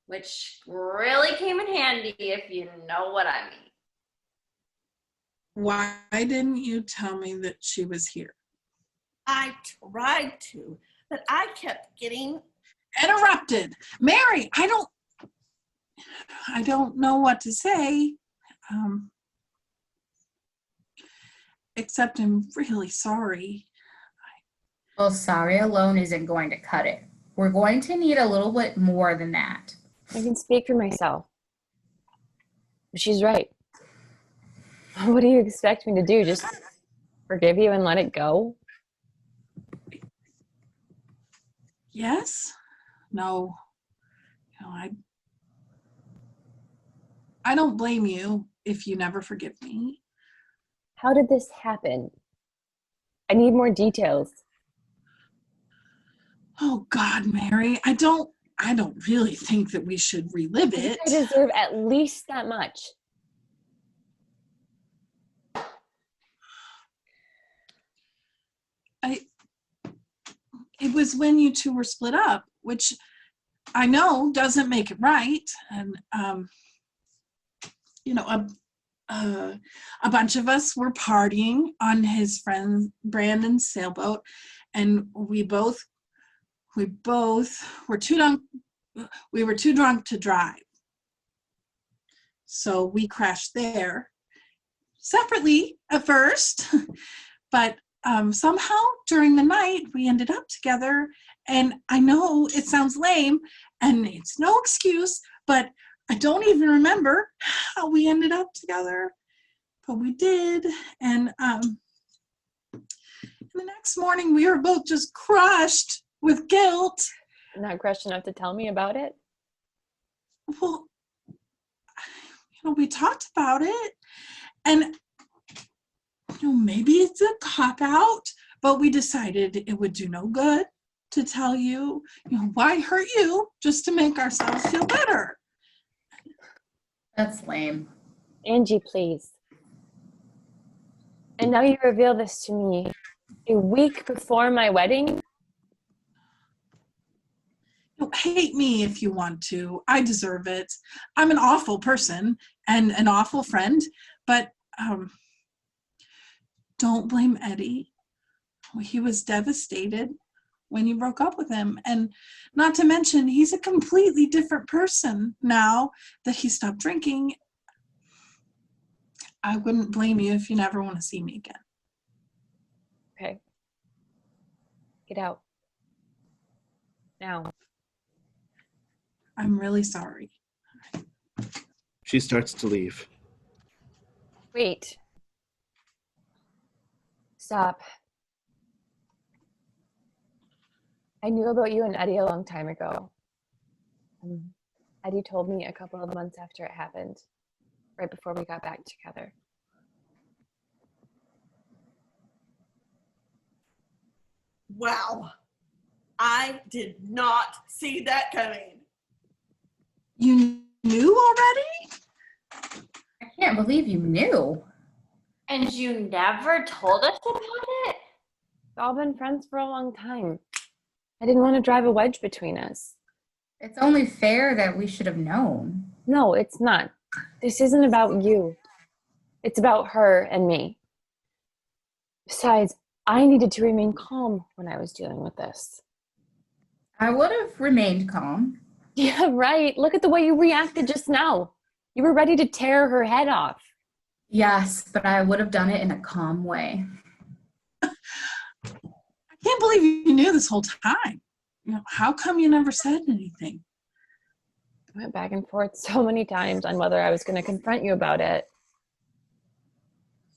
which really came in handy if you know what I mean. Why didn't you tell me that she was here? I tried to, but I kept getting Interrupted. Mary, I don't know what to say. Except I'm really sorry. Well, sorry alone isn't going to cut it. We're going to need a little bit more than that. I can speak for myself. She's right. What do you expect me to do? Just forgive you and let it go? Yes? No. I don't blame you if you never forgive me. How did this happen? I need more details. Oh God, Mary, I don't really think that we should relive it. I deserve at least that much. It was when you two were split up, which I know doesn't make it right. And, a bunch of us were partying on his friend Brandon's sailboat, and we both were too drunk. We were too drunk to drive, so we crashed there separately at first, but somehow during the night we ended up together. And I know it sounds lame, and it's no excuse, but I don't even remember how we ended up together, but we did. And the next morning, we were both just crushed with guilt. Not crushed enough to tell me about it? Well, we talked about it, and maybe it's a cop out, but we decided it would do no good to tell you. Why hurt you just to make ourselves feel better? That's lame. Angie, please. And now you reveal this to me a week before my wedding? Hate me if you want to. I deserve it. I'm an awful person and an awful friend, but don't blame Eddie. He was devastated when you broke up with him. And not to mention, he's a completely different person now that he stopped drinking. I wouldn't blame you if you never want to see me again. Okay. Get out. Now. I'm really sorry. She starts to leave. Wait. Stop. I knew about you and Eddie a long time ago. Eddie told me a couple of months after it happened, right before we got back together. Wow. I did not see that coming. You knew already? I can't believe you knew. And you never told us about it? We've all been friends for a long time. I didn't want to drive a wedge between us. It's only fair that we should have known. No, it's not. This isn't about you. It's about her and me. Besides, I needed to remain calm when I was dealing with this. I would have remained calm. Yeah, right. Look at the way you reacted just now. You were ready to tear her head off. Yes, but I would have done it in a calm way. I can't believe you knew this whole time. How come you never said anything? I went back and forth so many times on whether I was going to confront you about it.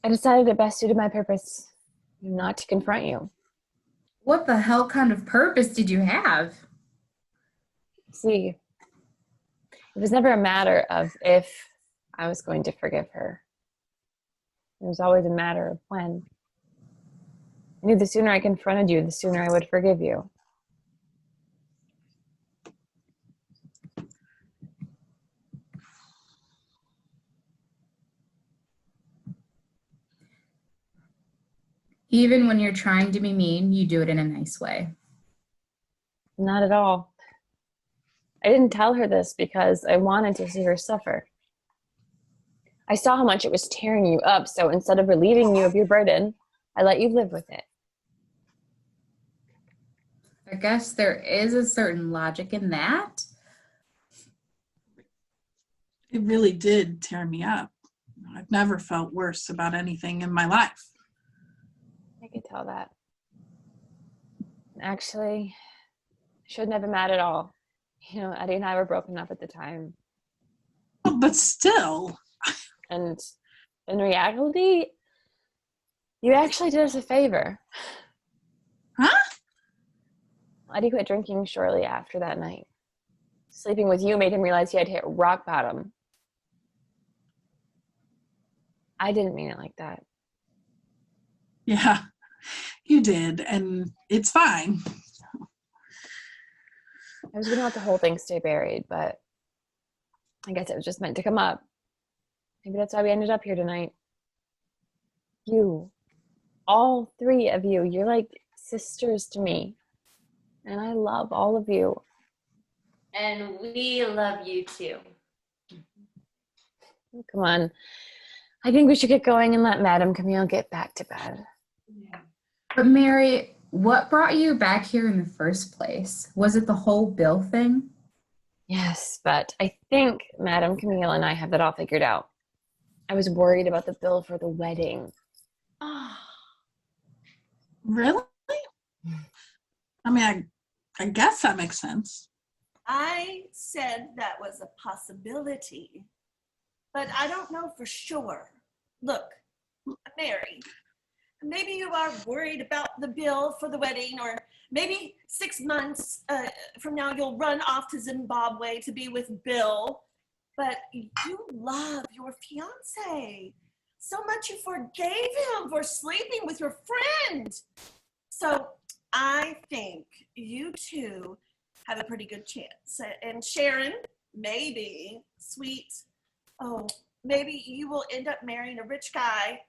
I decided it best suited my purpose not to confront you. What the hell kind of purpose did you have? See, it was never a matter of if I was going to forgive her. It was always a matter of when. I knew the sooner I confronted you, the sooner I would forgive you. Even when you're trying to be mean, you do it in a nice way. Not at all. I didn't tell her this because I wanted to see her suffer. I saw how much it was tearing you up, so instead of relieving you of your burden, I let you live with it. I guess there is a certain logic in that. It really did tear me up. I've never felt worse about anything in my life. I could tell that. Actually, I shouldn't have been mad at all. Eddie and I were broken up at the time. But still. And in reality, you actually did us a favor. Huh? Eddie quit drinking shortly after that night. Sleeping with you made him realize he had hit rock bottom. I didn't mean it like that. Yeah, you did, and it's fine. I was going to let the whole thing stay buried, but I guess it was just meant to come up. Maybe that's why we ended up here tonight. You, all three of you, you're like sisters to me. And I love all of you. And we love you too. Come on. I think we should get going and let Madame Camille get back to bed. But Mary, what brought you back here in the first place? Was it the whole bill thing? Yes, but I think Madame Camille and I have it all figured out. I was worried about the bill for the wedding. Really? I mean, I guess that makes sense. I said that was a possibility, but I don't know for sure. Look, Mary, maybe you are worried about the bill for the wedding, or maybe 6 months from now you'll run off to Zimbabwe to be with Bill, but you love your fiance so much you forgave him for sleeping with your friend. So I think you two have a pretty good chance. And Sharon, maybe, sweet, maybe you will end up marrying a rich guy,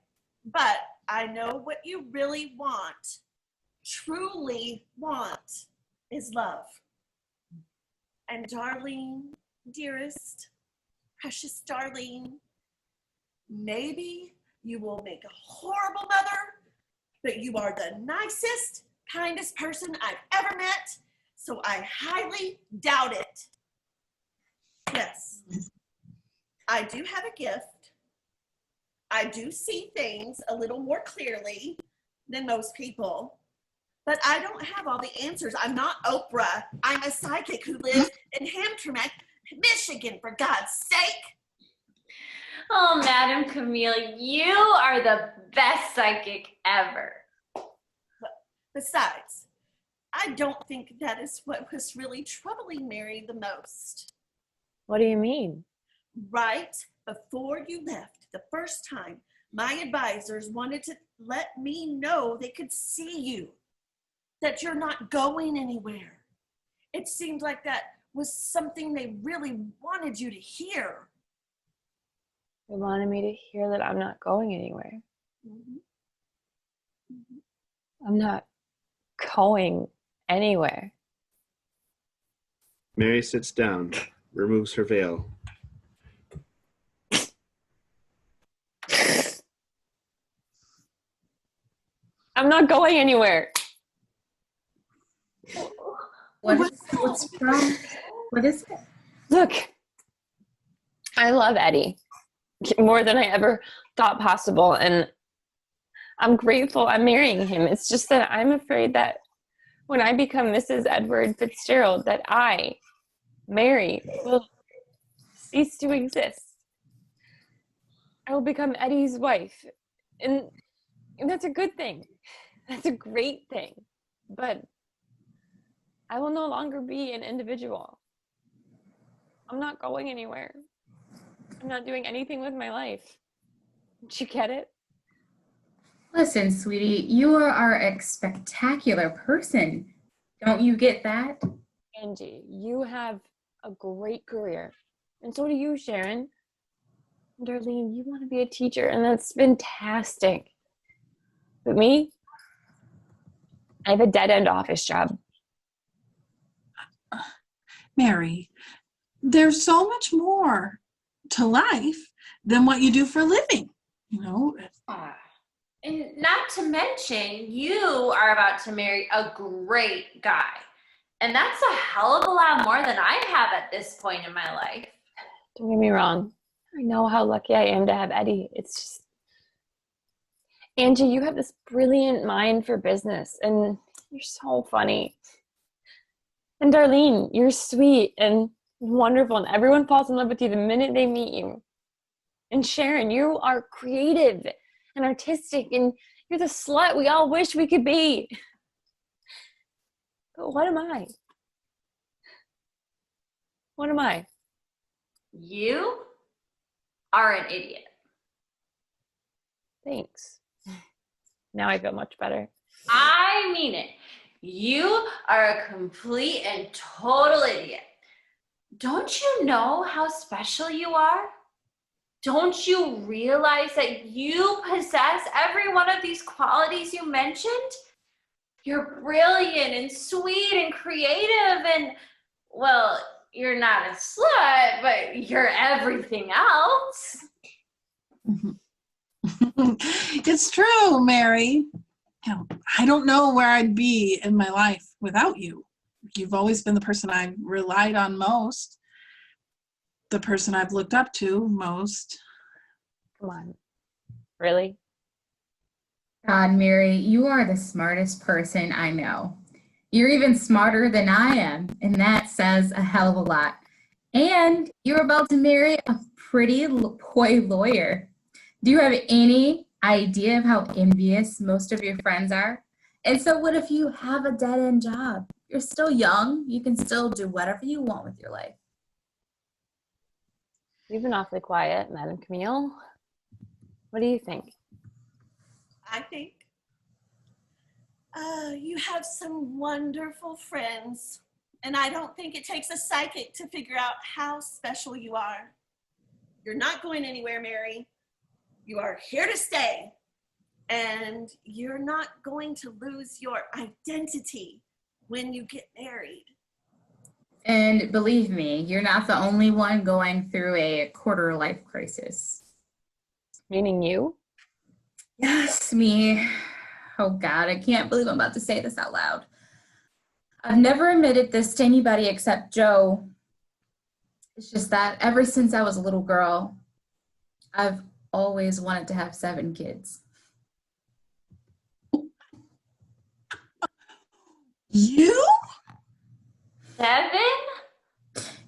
but I know what you really want, truly want, is love. And Darlene, dearest, precious Darlene, maybe you will make a horrible mother, but you are the nicest, kindest person I've ever met, so I highly doubt it. Yes, I do have a gift. I do see things a little more clearly than most people, but I don't have all the answers. I'm not Oprah. I'm a psychic who lives in Hamtramck, Michigan, for God's sake. Oh, Madame Camille, you are the best psychic ever. Besides, I don't think that is what was really troubling Mary the most. What do you mean? Right before you left the first time, my advisors wanted to let me know they could see you, that you're not going anywhere. It seemed like that was something they really wanted you to hear. They wanted me to hear that I'm not going anywhere. Mm-hmm. Mm-hmm. I'm not going anywhere. Mary sits down, removes her veil. I'm not going anywhere. What's wrong? What is it? Look, I love Eddie more than I ever thought possible, and I'm grateful I'm marrying him. It's just that I'm afraid that when I become Mrs. Edward Fitzgerald, that I, Mary, will cease to exist. I will become Eddie's wife, and that's a good thing. That's a great thing. But I will no longer be an individual. I'm not going anywhere. I'm not doing anything with my life. Did you get it? Listen, sweetie, you are a spectacular person. Don't you get that? Angie, you have a great career. And so do you, Sharon. Darlene, you want to be a teacher, and that's fantastic. But me, I have a dead-end office job. Mary, there's so much more to life than what you do for a living, you know? And not to mention, you are about to marry a great guy. And that's a hell of a lot more than I have at this point in my life. Don't get me wrong. I know how lucky I am to have Eddie. It's just, Angie, you have this brilliant mind for business, and you're so funny. And Darlene, you're sweet and wonderful, and everyone falls in love with you the minute they meet you. And Sharon, you are creative and artistic, and you're the slut we all wish we could be. But what am I? What am I? You are an idiot. Thanks. Now I feel much better. I mean it. You are a complete and total idiot. Don't you know how special you are? Don't you realize that you possess every one of these qualities you mentioned? You're brilliant and sweet and creative and, well, you're not a slut, but you're everything else. It's true, Mary. I don't know where I'd be in my life without you. You've always been the person I've relied on most, the person I've looked up to most. Come on. Really? God, Mary, you are the smartest person I know. You're even smarter than I am, and that says a hell of a lot. And you're about to marry a pretty boy lawyer. Do you have any idea of how envious most of your friends are? And so what if you have a dead-end job? You're still young. You can still do whatever you want with your life. You've been awfully quiet, Madame Camille. What do you think? I think you have some wonderful friends, and I don't think it takes a psychic to figure out how special you are. You're not going anywhere, Mary. You are here to stay, and you're not going to lose your identity when you get married. And believe me, you're not the only one going through a quarter life crisis. Meaning you? Yes, me. Oh God, I can't believe I'm about to say this out loud. I've never admitted this to anybody except Joe. It's just that ever since I was a little girl, I've always wanted to have 7 kids. You? 7?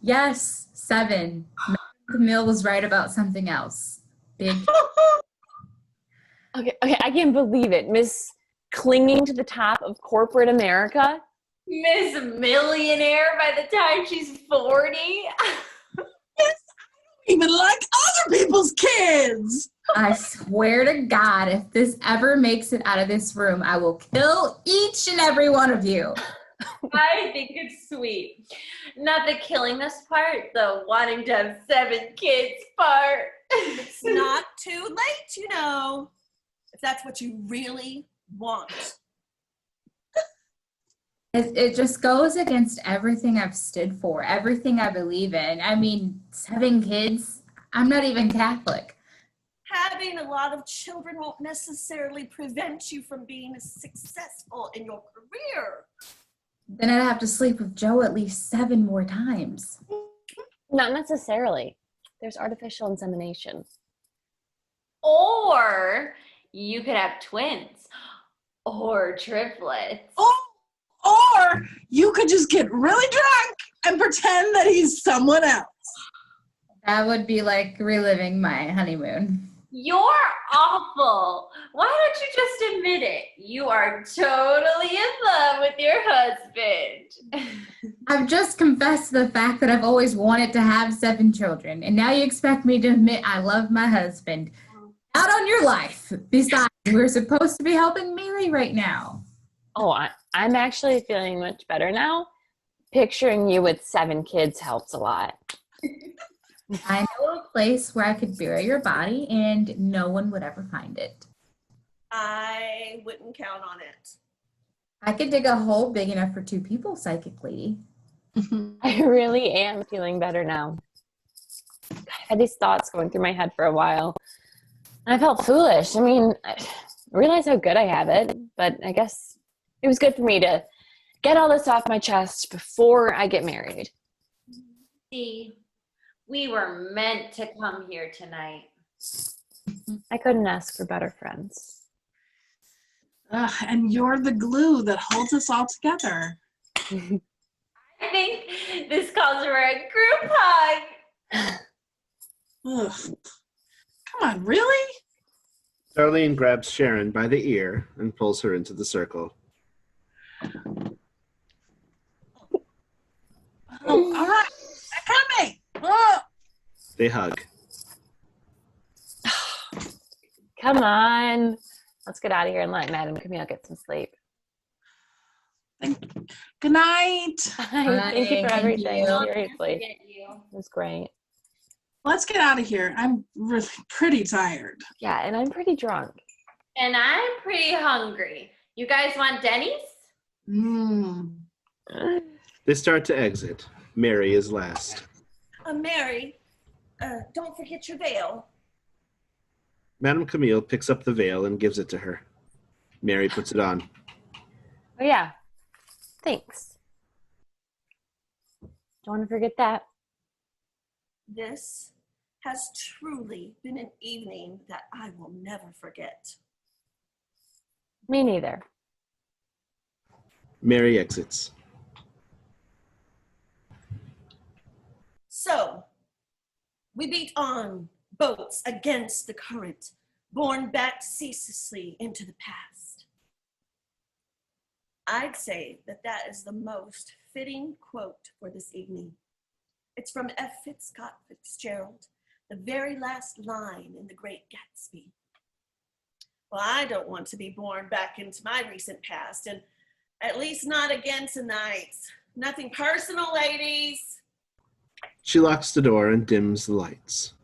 Yes, 7. Madame Camille was right about something else. Big. Okay, I can't believe it. Miss clinging to the top of corporate America. Miss Millionaire by the time she's 40. Even like other people's kids. I swear to God, if this ever makes it out of this room, I will kill each and every one of you. I think it's sweet. Not the killing us part, the wanting to have 7 kids part. It's not too late, you know, if that's what you really want. It just goes against everything I've stood for, everything I believe in. I mean, 7 kids, I'm not even Catholic. Having a lot of children won't necessarily prevent you from being successful in your career. Then I'd have to sleep with Joe at least 7 more times. Not necessarily. There's artificial insemination. Or you could have twins. Or triplets. Or you could just get really drunk and pretend that he's someone else. That would be like reliving my honeymoon. You're awful. Why don't you just admit it? You are totally in love with your husband. I've just confessed to the fact that I've always wanted to have 7 children, and now you expect me to admit I love my husband. Out on your life. Besides, we're supposed to be helping Mary right now. Oh, I'm actually feeling much better now. Picturing you with 7 kids helps a lot. I know a place where I could bury your body and no one would ever find it. I wouldn't count on it. I could dig a hole big enough for 2 people psychically. I really am feeling better now. I've had these thoughts going through my head for a while. And I felt foolish. I mean, I realize how good I have it, but I guess it was good for me to get all this off my chest before I get married. See, we were meant to come here tonight. I couldn't ask for better friends. And you're the glue that holds us all together. I think this calls for a group hug. Ugh. Come on, really? Darlene grabs Sharon by the ear and pulls her into the circle. Oh, all right. I'm coming. Oh. They hug. Come on. Let's get out of here and let Madame Camille get some sleep. Good night. Thank you for Thank everything. you. Seriously. Get you. It was great. Let's get out of here. I'm really pretty tired. Yeah, and I'm pretty drunk. And I'm pretty hungry. You guys want Denny's? They start to exit. Mary is last. Mary, don't forget your veil. Madame Camille picks up the veil and gives it to her. Mary puts it on. Oh, yeah. Thanks. Don't want to forget that. This has truly been an evening that I will never forget. Me neither. Mary exits. So, we beat on boats against the current, borne back ceaselessly into the past. I'd say that that is the most fitting quote for this evening. It's from F. Scott Fitzgerald, the very last line in The Great Gatsby. Well, I don't want to be born back into my recent past, and at least not again tonight. Nothing personal, ladies. She locks the door and dims the lights.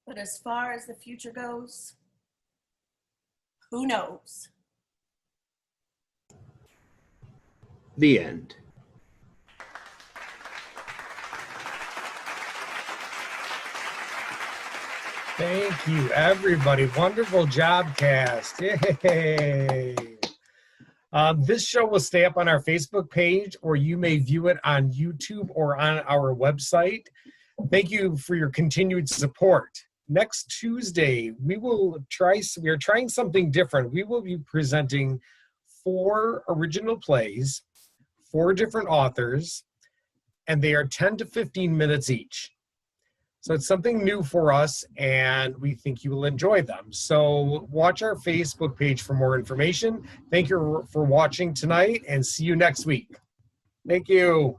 But as far as the future goes, who knows? The end. Thank you, everybody. Wonderful job, cast. Yay. This show will stay up on our Facebook page, or you may view it on YouTube or on our website. Thank you for your continued support. Next Tuesday, we are trying something different. We will be presenting 4 original plays, 4 different authors, and they are 10 to 15 minutes each. So it's something new for us, and we think you will enjoy them. So watch our Facebook page for more information. Thank you for watching tonight, and see you next week. Thank you.